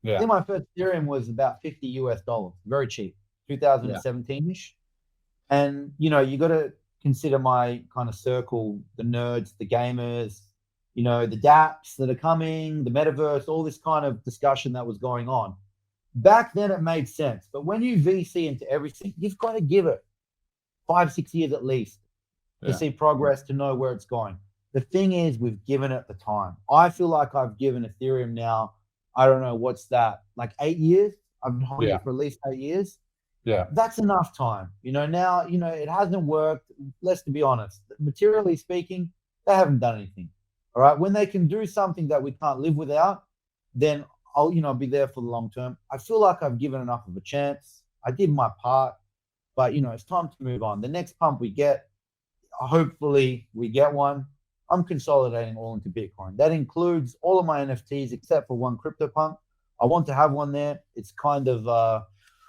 I think my first Ethereum was about $50 US, very cheap, 2017-ish. And, you got to consider my kind of circle, the nerds, the gamers, the dApps that are coming, the metaverse, all this kind of discussion that was going on. Back then, it made sense. But when you VC into everything, you've got to give it 5-6 years at least to see progress, to know where it's going. The thing is, we've given it the time. I feel like I've given Ethereum now, I don't know, what's that, like 8 years? I've been holding it for at least 8 years. Yeah. That's enough time. Now, it hasn't worked. Let's be honest. Materially speaking, they haven't done anything. All right. When they can do something that we can't live without, then I'll be there for the long term. I feel like I've given enough of a chance. I did my part, but it's time to move on. The next pump we get, hopefully we get one. I'm consolidating all into Bitcoin. That includes all of my NFTs except for one CryptoPunk. I want to have one there. It's kind of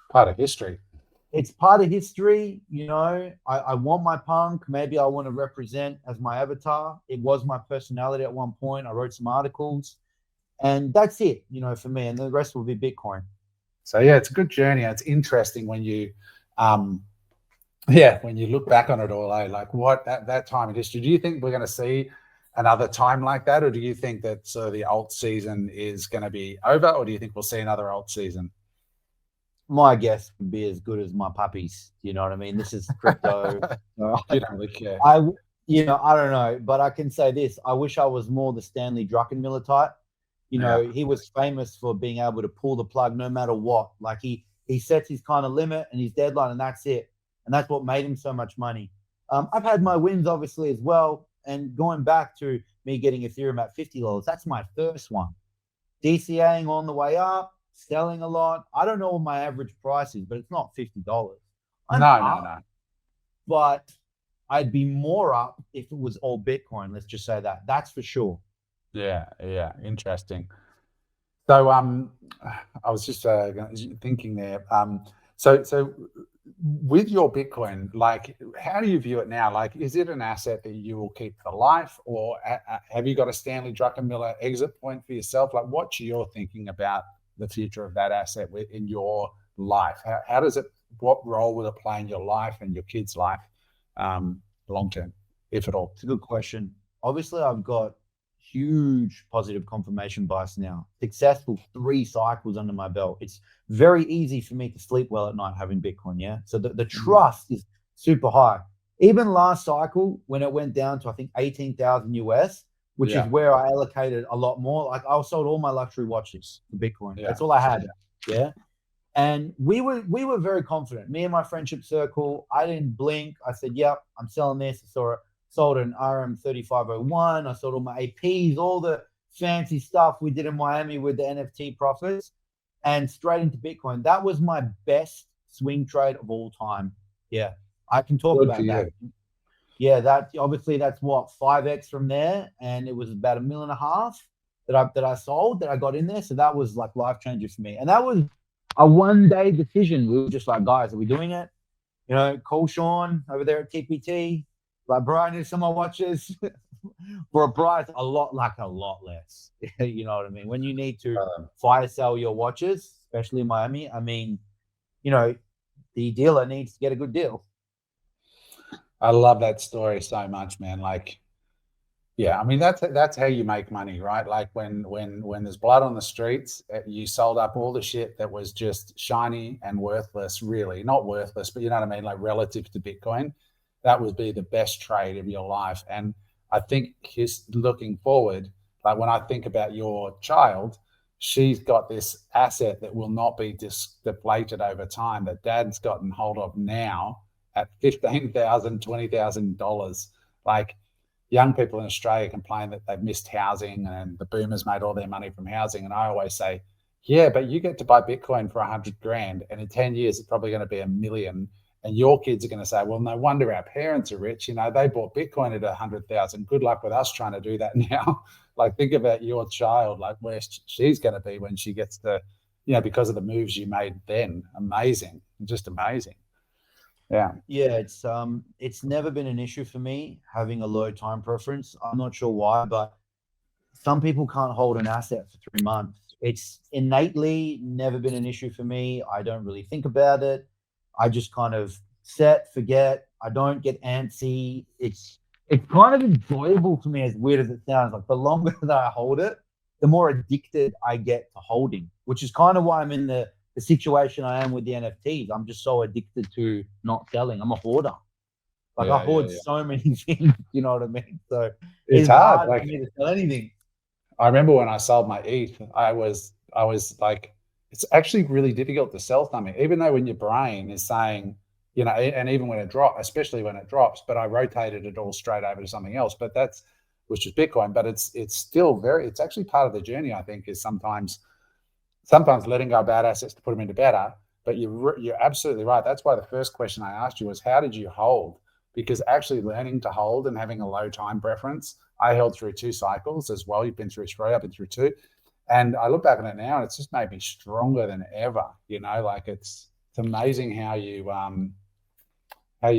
part of history. It's part of history. I want my punk. Maybe I want to represent as my avatar. It was my personality at one point. I wrote some articles, and that's it, for me. And the rest will be Bitcoin. So yeah, it's a good journey. It's interesting when you, when you look back on it all, like what that time in history. Do you think we're going to see another time like that, or do you think that the alt season is going to be over, or do you think we'll see another alt season? My guess would be as good as my puppies. You know what I mean? This is crypto. You don't really care. I don't know, but I can say this. I wish I was more the Stanley Druckenmiller type. He was famous for being able to pull the plug no matter what. Like he sets his kind of limit and his deadline, and that's it. And that's what made him so much money. I've had my wins, obviously, as well. And going back to me getting Ethereum at $50, that's my first one. DCAing on the way up, selling a lot. I don't know what my average price is, but it's not $50. No. But I'd be more up if it was all Bitcoin. Let's just say that. That's for sure. Yeah. Interesting. So I was just thinking there. So with your Bitcoin, like, how do you view it now? Like, is it an asset that you will keep for life, or have you got a Stanley Druckenmiller exit point for yourself? Like, what's your thinking about the future of that asset in your life? How does it? What role will it play in your life and your kids' life, long term, if at all? It's a good question. Obviously, I've got huge positive confirmation bias now. Successful 3 cycles under my belt. It's very easy for me to sleep well at night having Bitcoin. Yeah. So the trust is super high. Even last cycle, when it went down to, I think, 18,000 US, which is where I allocated a lot more. Like, I sold all my luxury watches for Bitcoin. That's all I had. Yeah. And we were very confident. Me and my friendship circle, I didn't blink. I said, yep, I'm selling this. I sold an RM3501. I sold all my APs, all the fancy stuff we did in Miami with the NFT profits, and straight into Bitcoin. That was my best swing trade of all time. Yeah, I can talk about that. Yeah, that's what, 5x from there, and it was about $1.5 million that I sold, that I got in there. So that was like life changer for me, and that was a one-day decision. We were just like, guys, are we doing it? Call Sean over there at TPT. Like, bro, I need some more watches for a price a lot less. You know what I mean? When you need to fire sell your watches, especially in Miami, I mean, the dealer needs to get a good deal. I love that story so much, man. Like, yeah, I mean, that's how you make money, right? Like when there's blood on the streets, you sold up all the shit that was just shiny and worthless, really. Not worthless, but you know what I mean? Like, relative to Bitcoin, that would be the best trade of your life. And I think looking forward, like when I think about your child, she's got this asset that will not be deflated over time, that dad's gotten hold of now at $15,000, $20,000. Like, young people in Australia complain that they've missed housing and the boomers made all their money from housing. And I always say, yeah, but you get to buy Bitcoin for 100 grand, and in 10 years, it's probably going to be $1 million. And your kids are going to say, well, no wonder our parents are rich. They bought Bitcoin at 100,000. Good luck with us trying to do that now. Like, think about your child, like where she's going to be when she gets to, because of the moves you made then. Amazing, just amazing. Yeah. Yeah, it's never been an issue for me having a low time preference. I'm not sure why, but some people can't hold an asset for 3 months. It's innately never been an issue for me. I don't really think about it. I just kind of set, forget. I don't get antsy. It's kind of enjoyable to me, as weird as it sounds. Like, the longer that I hold it, the more addicted I get to holding, which is kind of why I'm in the situation I am with the NFTs. I'm just so addicted to not selling. I'm a hoarder. Like, I hoard so many things, you know what I mean? So it's hard for me to sell anything. I remember when I sold my ETH, I was like, it's actually really difficult to sell something, even though when your brain is saying, and even when it drops, especially when it drops, but I rotated it all straight over to something else, but which is Bitcoin, but it's still it's actually part of the journey, I think, is sometimes letting go of bad assets to put them into better. But you're absolutely right. That's why the first question I asked you was, how did you hold? Because actually learning to hold and having a low time preference, I held through 2 cycles as well. You've been through 3, I've been through 2. And I look back on it now, and it's just made me stronger than ever. Like, it's amazing how your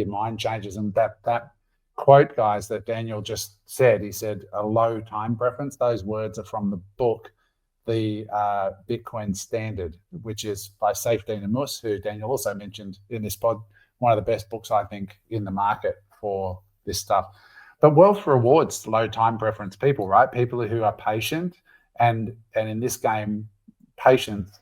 mind changes. And that quote, guys, that Daniel just said, he said, a low time preference. Those words are from the book, The Bitcoin Standard, which is by Saifedean Ammous, who Daniel also mentioned in this pod. One of the best books, I think, in the market for this stuff. But wealth rewards low time preference people, right? People who are patient, and in this game, patience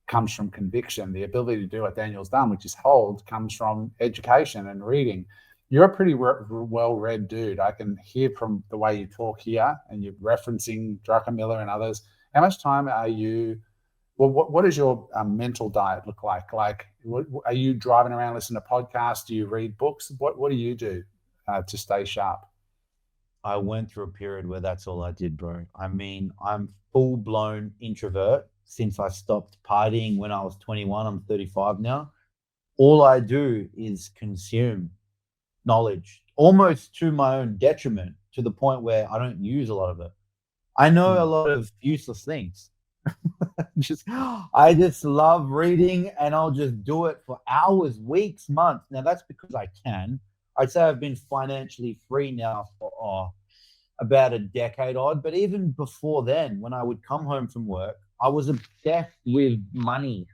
comes from conviction. The ability to do what Daniel's done, which is hold, comes from education and reading. You're a pretty well-read dude. I can hear from the way you talk here, and you're referencing Druckenmiller and others. How much time are you? Well, what does your mental diet look like? Like, are you driving around listening to podcasts? Do you read books? What do you do to stay sharp? I went through a period where that's all I did, bro. I mean, I'm full-blown introvert since I stopped partying when I was 21. I'm 35 now. All I do is consume knowledge, almost to my own detriment, to the point where I don't use a lot of it. I know a lot of useless things. I just love reading, and I'll just do it for hours, weeks, months. Now, that's because I can. I'd say I've been financially free now for about a decade odd. But even before then, when I would come home from work, I was obsessed with money.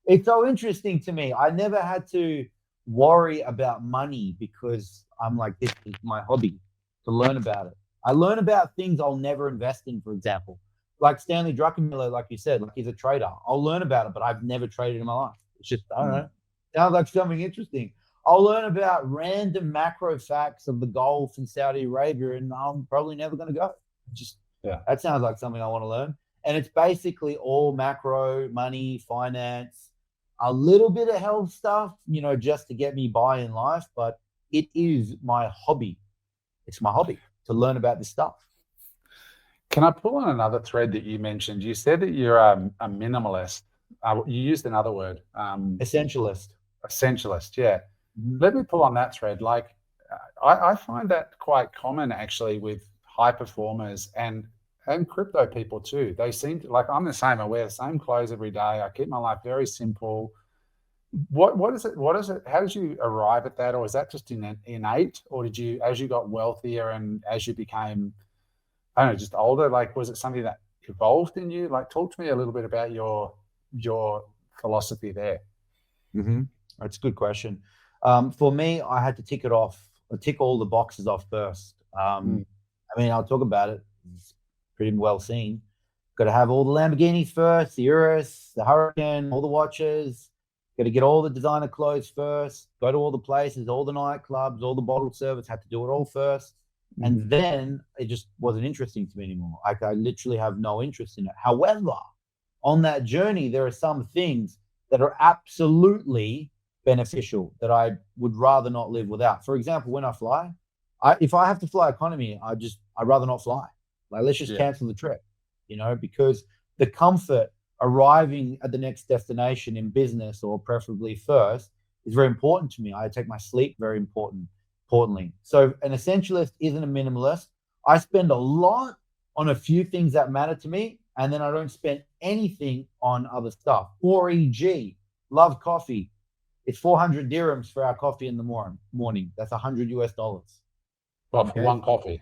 It's so interesting to me. I never had to worry about money because I'm like, this is my hobby, to learn about it. I learn about things I'll never invest in, for example. Like Stanley Druckenmiller, like you said, like, he's a trader. I'll learn about it, but I've never traded in my life. It's just, I don't know. Sounds like something interesting. I'll learn about random macro facts of the Gulf and Saudi Arabia, and I'm probably never going to go. That sounds like something I want to learn. And it's basically all macro, money, finance, a little bit of health stuff, just to get me by in life. But it is my hobby. It's my hobby to learn about this stuff. Can I pull on another thread that you mentioned? You said that you're a minimalist. You used another word. Essentialist. Essentialist, yeah. Let me pull on that thread. Like, I find that quite common, actually, with high performers and crypto people too. They seem to, like, I'm the same. I wear the same clothes every day. I keep my life very simple. What is it? How did you arrive at that? Or is that just innate? Or did you, as you got wealthier and as you became, I don't know, just older, like, was it something that evolved in you? Like, talk to me a little bit about your philosophy there. That's a good question. For me, I had to tick all the boxes off first. I mean, I'll talk about it. It's pretty well seen. Got to have all the Lamborghinis first, the Urus, the Hurricane, all the watches. Got to get all the designer clothes first. Go to all the places, all the nightclubs, all the bottle service. Had to do it all first. And then it just wasn't interesting to me anymore. Like, I literally have no interest in it. However, on that journey, there are some things that are absolutely beneficial that I would rather not live without. For example, when I fly, if I have to fly economy, I'd rather not fly. Like, let's just cancel the trip, because the comfort arriving at the next destination in business, or preferably first, is very important to me. I take my sleep very importantly. So an essentialist isn't a minimalist. I spend a lot on a few things that matter to me, and then I don't spend anything on other stuff. For e.g., love coffee. It's 400 dirhams for our coffee in the morning. That's $100 US. Well, for one coffee.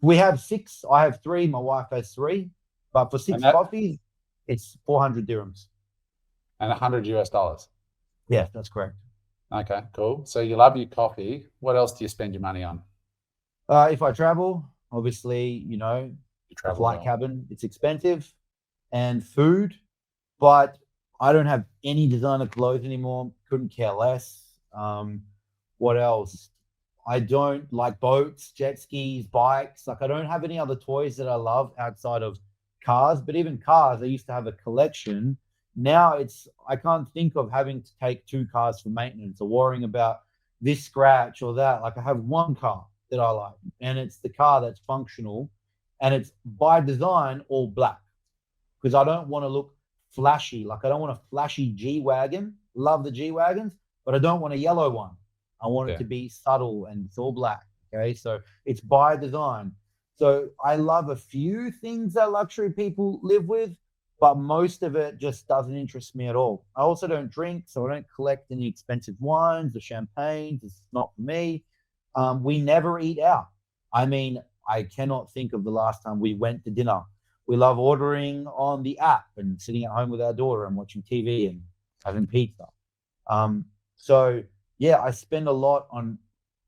We have 6. I have 3. My wife has 3. But for 6 coffees, it's 400 dirhams. And $100 US. Yes, that's correct. Okay, cool. So you love your coffee. What else do you spend your money on? If I travel, obviously, you know, the flight cabin, it's expensive, and food. But I don't have any designer clothes anymore. Couldn't care less. What else? I don't like boats, jet skis, bikes. Like, I don't have any other toys that I love outside of cars. But even cars, I used to have a collection. Now I can't think of having to take 2 cars for maintenance or worrying about this scratch or that. Like, I have one car that I like, and it's the car that's functional, and it's by design all black, because I don't want to look flashy. Like, I don't want a flashy G-Wagon. Love the G-Wagons, but I don't want a yellow one. I want it to be subtle, and it's all black. Okay, so it's by design. So I love a few things that luxury people live with, but most of it just doesn't interest me at all. I also don't drink, so I don't collect any expensive wines or champagnes. It's not for me. We never eat out. I mean, I cannot think of the last time we went to dinner. We love ordering on the app and sitting at home with our daughter and watching TV and having pizza. So yeah, I spend a lot on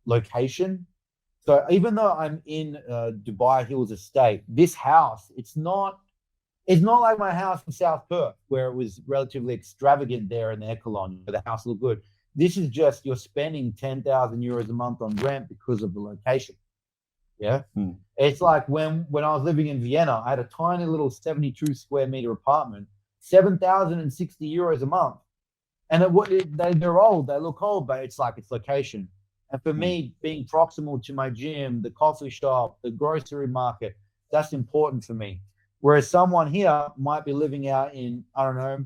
location. So even though I'm in Dubai Hills Estate, this house, it's not like my house in South Perth, where it was relatively extravagant there in the Ecolon, where the house looked good. This is just, you're spending 10,000 euros a month on rent because of the location. Yeah. It's like when I was living in Vienna, I had a tiny little 72 square meter apartment, 7,060 euros a month. And they're old, they look old, but it's like, it's location. And for me, being proximal to my gym, the coffee shop, the grocery market, that's important for me. Whereas someone here might be living out in, I don't know,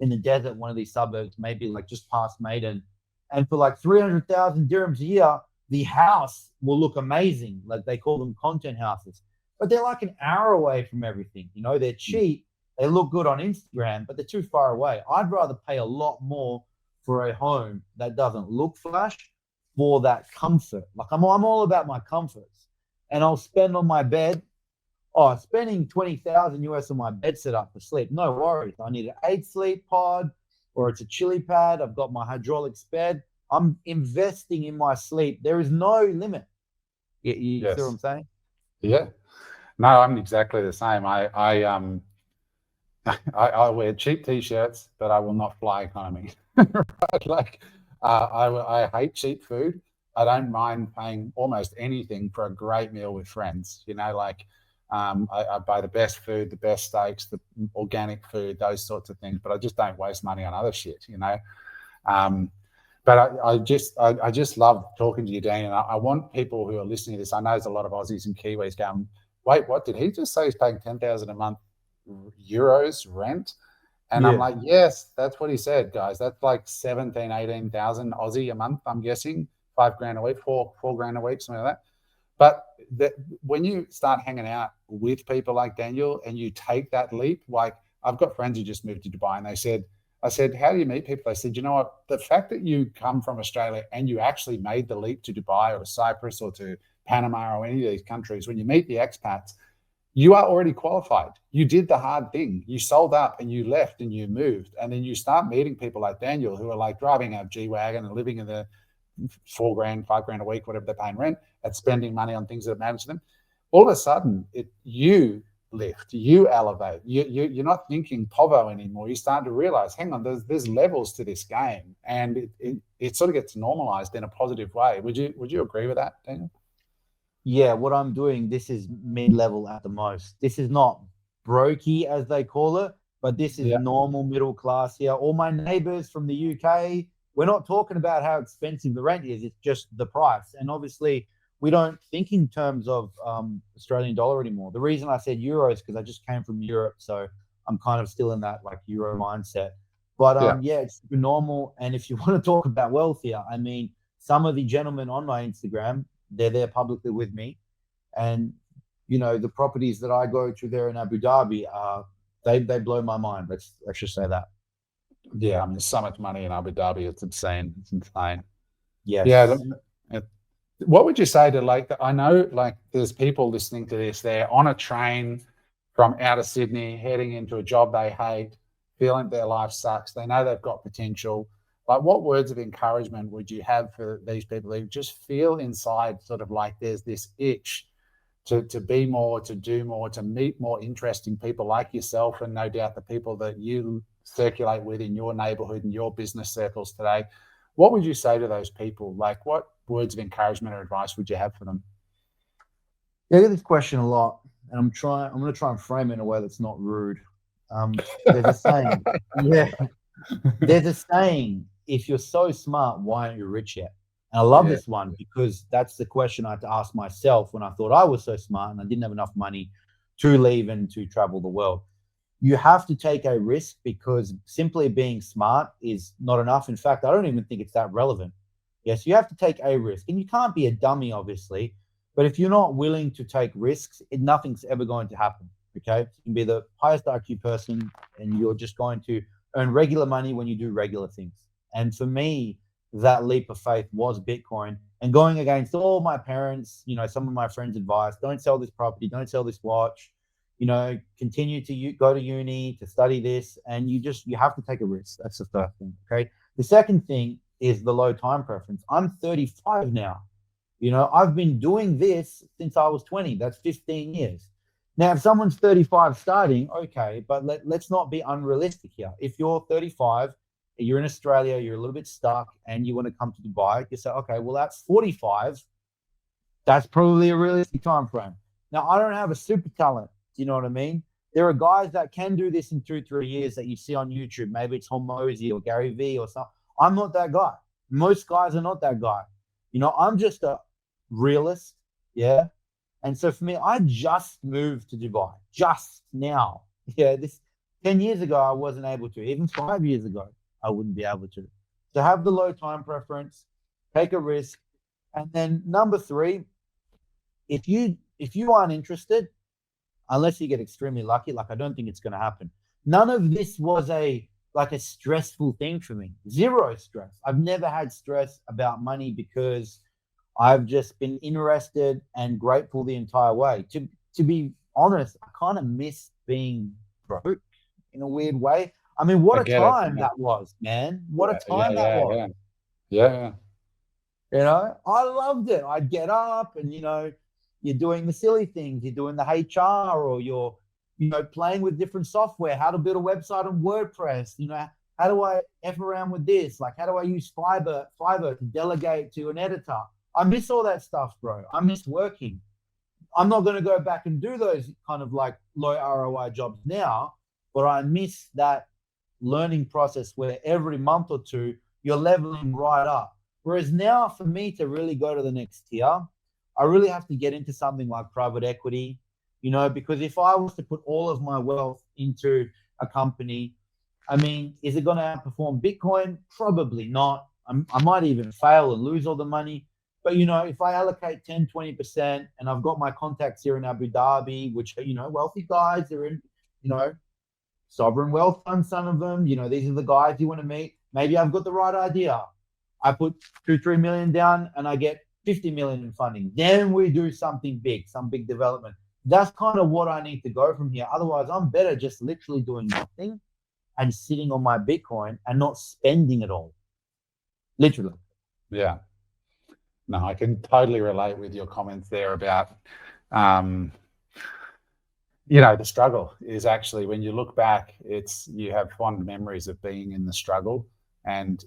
in the desert, one of these suburbs, maybe like just past Maiden. And for like 300,000 dirhams a year, the house will look amazing. Like, they call them content houses, but they're like an hour away from everything. You know, they're cheap. They look good on Instagram, but they're too far away. I'd rather pay a lot more for a home that doesn't look flash, for that comfort. Like, I'm all about my comforts, and I'll spend on my bed. Oh, spending 20,000 US on my bed setup for sleep, no worries. I need an 8 sleep pod, or it's a chili pad. I've got my hydraulics bed. I'm investing in my sleep. There is no limit. You see what I'm saying? Yeah. No, I'm exactly the same. I wear cheap t-shirts, but I will not fly economy. Right? Like, I hate cheap food. I don't mind paying almost anything for a great meal with friends. You know, like, I buy the best food, the best steaks, the organic food, those sorts of things. But I just don't waste money on other shit. You know. But I just love talking to you, Dean. And I want people who are listening to this. I know there's a lot of Aussies and Kiwis going, wait, what did he just say? He's paying 10,000 a month euros rent? And I'm like, yes, that's what he said, guys. That's like 17, 18,000 Aussie a month, I'm guessing. $5,000 a week, four grand a week, something like that. But when you start hanging out with people like Daniel and you take that leap, like, I've got friends who just moved to Dubai, and I said, how do you meet people? They said, you know what, the fact that you come from Australia and you actually made the leap to Dubai or Cyprus or to Panama or any of these countries, when you meet the expats, you are already qualified. You did the hard thing. You sold up and you left and you moved. And then you start meeting people like Daniel, who are like driving a G-Wagon and living in the $4,000, $5,000 a week, whatever they're paying rent, and spending money on things that matter to them. All of a sudden, you lift, you elevate. You're not thinking povo anymore. You start to realize, hang on, there's levels to this game, and it sort of gets normalized in a positive way. Would you agree with that, Daniel? Yeah, what I'm doing, this is mid-level at the most. This is not brokey, as they call it, but this is normal middle class here. All my neighbors from the UK, we're not talking about how expensive the rent is. It's just the price. And obviously, we don't think in terms of Australian dollar anymore. The reason I said euros, because I just came from Europe, so I'm kind of still in that like euro mindset. But it's super normal. And if you want to talk about wealth here, I mean, some of the gentlemen on my Instagram, they're there publicly with me, and the properties that I go to there in Abu Dhabi they blow my mind. Let's just say that. Yeah, I mean, so much money in Abu Dhabi, it's insane. It's insane. Yes. Yeah. What would you say to, like, I know, like, there's people listening to this, they're on a train from out of Sydney, heading into a job they hate, feeling their life sucks. They know they've got potential. Like, what words of encouragement would you have for these people who just feel inside sort of like there's this itch to be more, to do more, to meet more interesting people like yourself, and no doubt the people that you circulate with in your neighborhood and your business circles today? What would you say to those people? Like, what words of encouragement or advice would you have for them? Yeah, I get this question a lot, and I'm going to try and frame it in a way that's not rude. There's a saying. Yeah. There's a saying, if you're so smart, why aren't you rich yet? And I love this one, because that's the question I had to ask myself when I thought I was so smart and I didn't have enough money to leave and to travel the world. You have to take a risk, because simply being smart is not enough. In fact, I don't even think it's that relevant. Yes, you have to take a risk, and you can't be a dummy, obviously. But if you're not willing to take risks, nothing's ever going to happen. Okay, you can be the highest IQ person, and you're just going to earn regular money when you do regular things. And for me, that leap of faith was Bitcoin, and going against all my parents, some of my friends' advice: don't sell this property, don't sell this watch, continue to go to uni, to study this. And you have to take a risk. That's the first thing. Okay. The second thing is the low time preference. I'm 35 now. I've been doing this since I was 20. That's 15 years. Now, if someone's 35 starting, okay, but let's not be unrealistic here. If you're 35, you're in Australia, you're a little bit stuck, and you want to come to Dubai, you say, okay, well, at 45, that's probably a realistic time frame. Now, I don't have a super talent. Do you know what I mean? There are guys that can do this in 2-3 years that you see on YouTube. Maybe it's Hormozy or Gary Vee or something. I'm not that guy. Most guys are not that guy. I'm just a realist. Yeah. And so for me, I just moved to Dubai just now. Yeah. This 10 years ago, I wasn't able to. Even 5 years ago, I wouldn't be able to. So have the low time preference, take a risk. And then number 3, if you aren't interested, unless you get extremely lucky, like I don't think it's going to happen. None of this was a stressful thing for me. Zero stress. I've never had stress about money, because I've just been interested and grateful the entire way. To be honest, I kind of miss being broke in a weird way. I mean, what a time that was, man. What a time that was. Yeah. I loved it. I'd get up and, you're doing the silly things. You're doing the HR, or you're, playing with different software, how to build a website on WordPress. How do I F around with this? Like, how do I use Fiverr to delegate to an editor? I miss all that stuff, bro. I miss working. I'm not going to go back and do those kind of like low ROI jobs now, but I miss that learning process where every month or two you're leveling right up. Whereas now, for me to really go to the next tier, I really have to get into something like private equity, because if I was to put all of my wealth into a company, I mean, is it going to outperform Bitcoin? Probably not. I might even fail and lose all the money. But, if I allocate 10, 20%, and I've got my contacts here in Abu Dhabi, which are, wealthy guys, they're in, sovereign wealth fund, some of them, these are the guys you want to meet. Maybe I've got the right idea. I put 2-3 million down and I get 50 million in funding. Then we do something big, some big development. That's kind of what I need to go from here. Otherwise, I'm better just literally doing nothing and sitting on my Bitcoin and not spending it all. Literally. Yeah. No, I can totally relate with your comments there about, the struggle is actually, when you look back, you have fond memories of being in the struggle. And,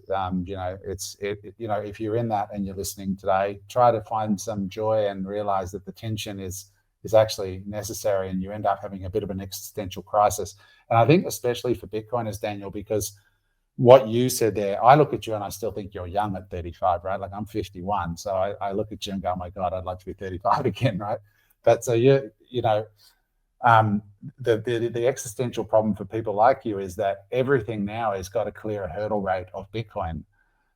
if you're in that and you're listening today, try to find some joy and realize that the tension is actually necessary, and you end up having a bit of an existential crisis. And I think especially for Bitcoiners, Daniel, because what you said there, I look at you and I still think you're young at 35, right? Like, I'm 51. So I look at you and go, oh my God, I'd like to be 35 again, right? But so the existential problem for people like you is that everything now has got to clear a hurdle rate of Bitcoin.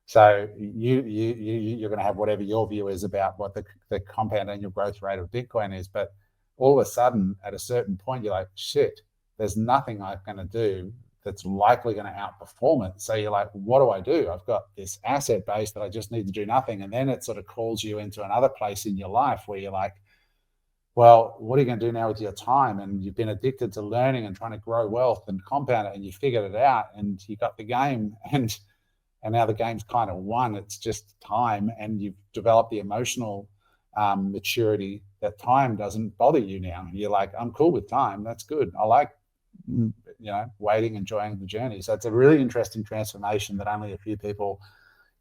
So you're going to have whatever your view is about what the compound annual growth rate of Bitcoin is, but all of a sudden at a certain point, you're like, shit, there's nothing I'm going to do that's likely going to outperform it. So you're like, what do I do? I've got this asset base that I just need to do nothing. And then it sort of calls you into another place in your life where you're like, well, what are you going to do now with your time? And you've been addicted to learning and trying to grow wealth and compound it, and you figured it out, and you got the game, and now the game's kind of won. It's just time, and you've developed the emotional maturity that time doesn't bother you now. You're like, I'm cool with time. That's good. I like, waiting, enjoying the journey. So it's a really interesting transformation that only a few people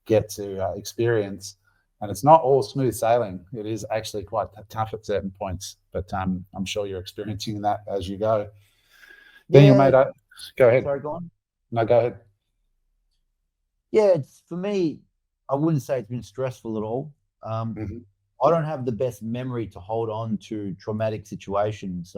get to experience. And it's not all smooth sailing. It is actually quite tough at certain points, but I'm sure you're experiencing that as you go. Daniel, mate, go ahead. Sorry, go on. No, go ahead. Yeah, for me, I wouldn't say it's been stressful at all. I don't have the best memory to hold on to traumatic situations.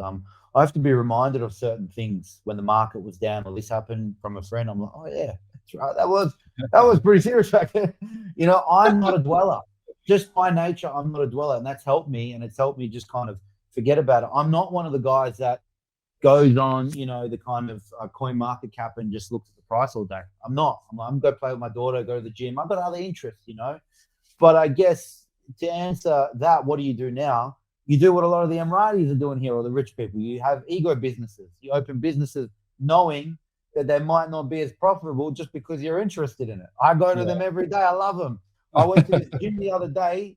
I have to be reminded of certain things when the market was down or this happened from a friend. I'm like, oh yeah, that's right. That was pretty serious back then. I'm not a dweller. Just by nature, I'm not a dweller, and that's helped me. And it's helped me just kind of forget about it. I'm not one of the guys that goes on, the kind of coin market cap and just looks at the price all day. I'm not. I'm going to play with my daughter, go to the gym. I've got other interests, But I guess to answer that, what do you do now? You do what a lot of the Emiratis are doing here, or the rich people. You have ego businesses. You open businesses knowing that they might not be as profitable just because you're interested in it. I go to them every day. I love them. I went to this gym the other day.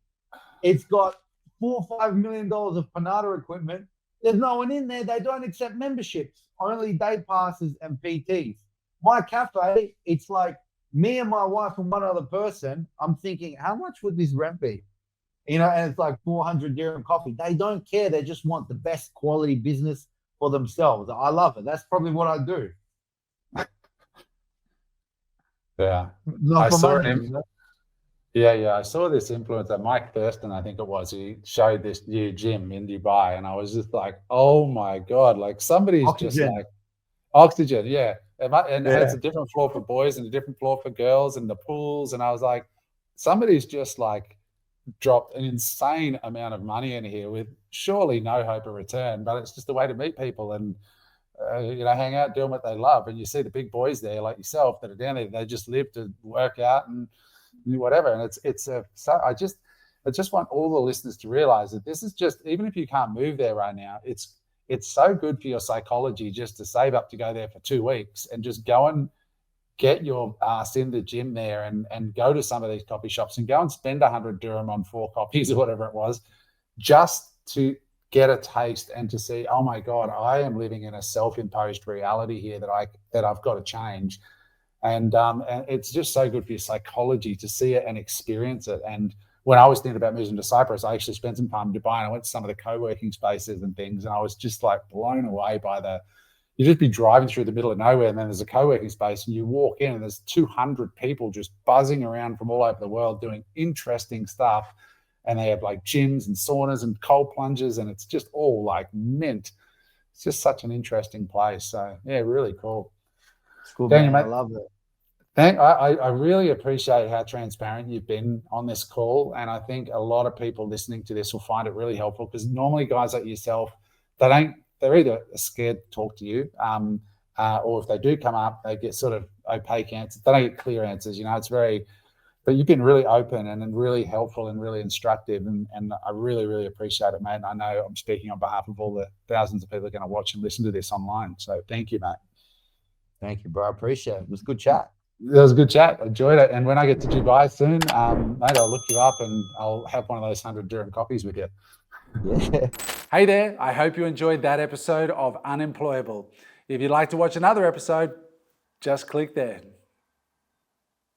It's got $4 or $5 million of Panada equipment. There's no one in there. They don't accept memberships, only day passes and PTs. My cafe, it's like me and my wife and one other person. I'm thinking, how much would this rent be? And it's like 400 dirham coffee. They don't care. They just want the best quality business for themselves. I love it. That's probably what I do. Yeah. Not for money, Yeah. I saw this influencer, Mike Thurston, I think it was. He showed this new gym in Dubai, and I was just like, oh my God, like somebody's just like oxygen. Yeah. And it's a different floor for boys and a different floor for girls and the pools. And I was like, somebody's just like dropped an insane amount of money in here with surely no hope of return, but it's just a way to meet people and, hang out doing what they love. And you see the big boys there like yourself that are down there, they just live to work out and whatever. And I just want all the listeners to realize that this is just, even if you can't move there right now, it's so good for your psychology just to save up to go there for 2 weeks and just go and get your ass in the gym there and go to some of these coffee shops and go and spend 100 dirham on 4 coffees or whatever it was, just to get a taste and to see, oh my God, I am living in a self-imposed reality here that I've got to change. And it's just so good for your psychology to see it and experience it. And when I was thinking about moving to Cyprus, I actually spent some time in Dubai and I went to some of the co-working spaces and things, and I was just like blown away by you just be driving through the middle of nowhere, and then there's a co-working space and you walk in and there's 200 people just buzzing around from all over the world doing interesting stuff. And they have like gyms and saunas and cold plunges, and it's just all like mint. It's just such an interesting place. So yeah, really cool. It's cool, Daniel, man. I love it. I really appreciate how transparent you've been on this call. And I think a lot of people listening to this will find it really helpful, because normally guys like yourself, they're either scared to talk to you, or if they do come up, they get sort of opaque answers. They don't get clear answers. But you've been really open and really helpful and really instructive. And I really, really appreciate it, mate. And I know I'm speaking on behalf of all the thousands of people who are going to watch and listen to this online. So thank you, mate. Thank you, bro. I appreciate it. It was a good chat. It was a good chat. I enjoyed it. And when I get to Dubai soon, mate, I'll look you up and I'll have one of those 100 dirham coffees with you. Yeah. Hey there. I hope you enjoyed that episode of Unemployable. If you'd like to watch another episode, just click there.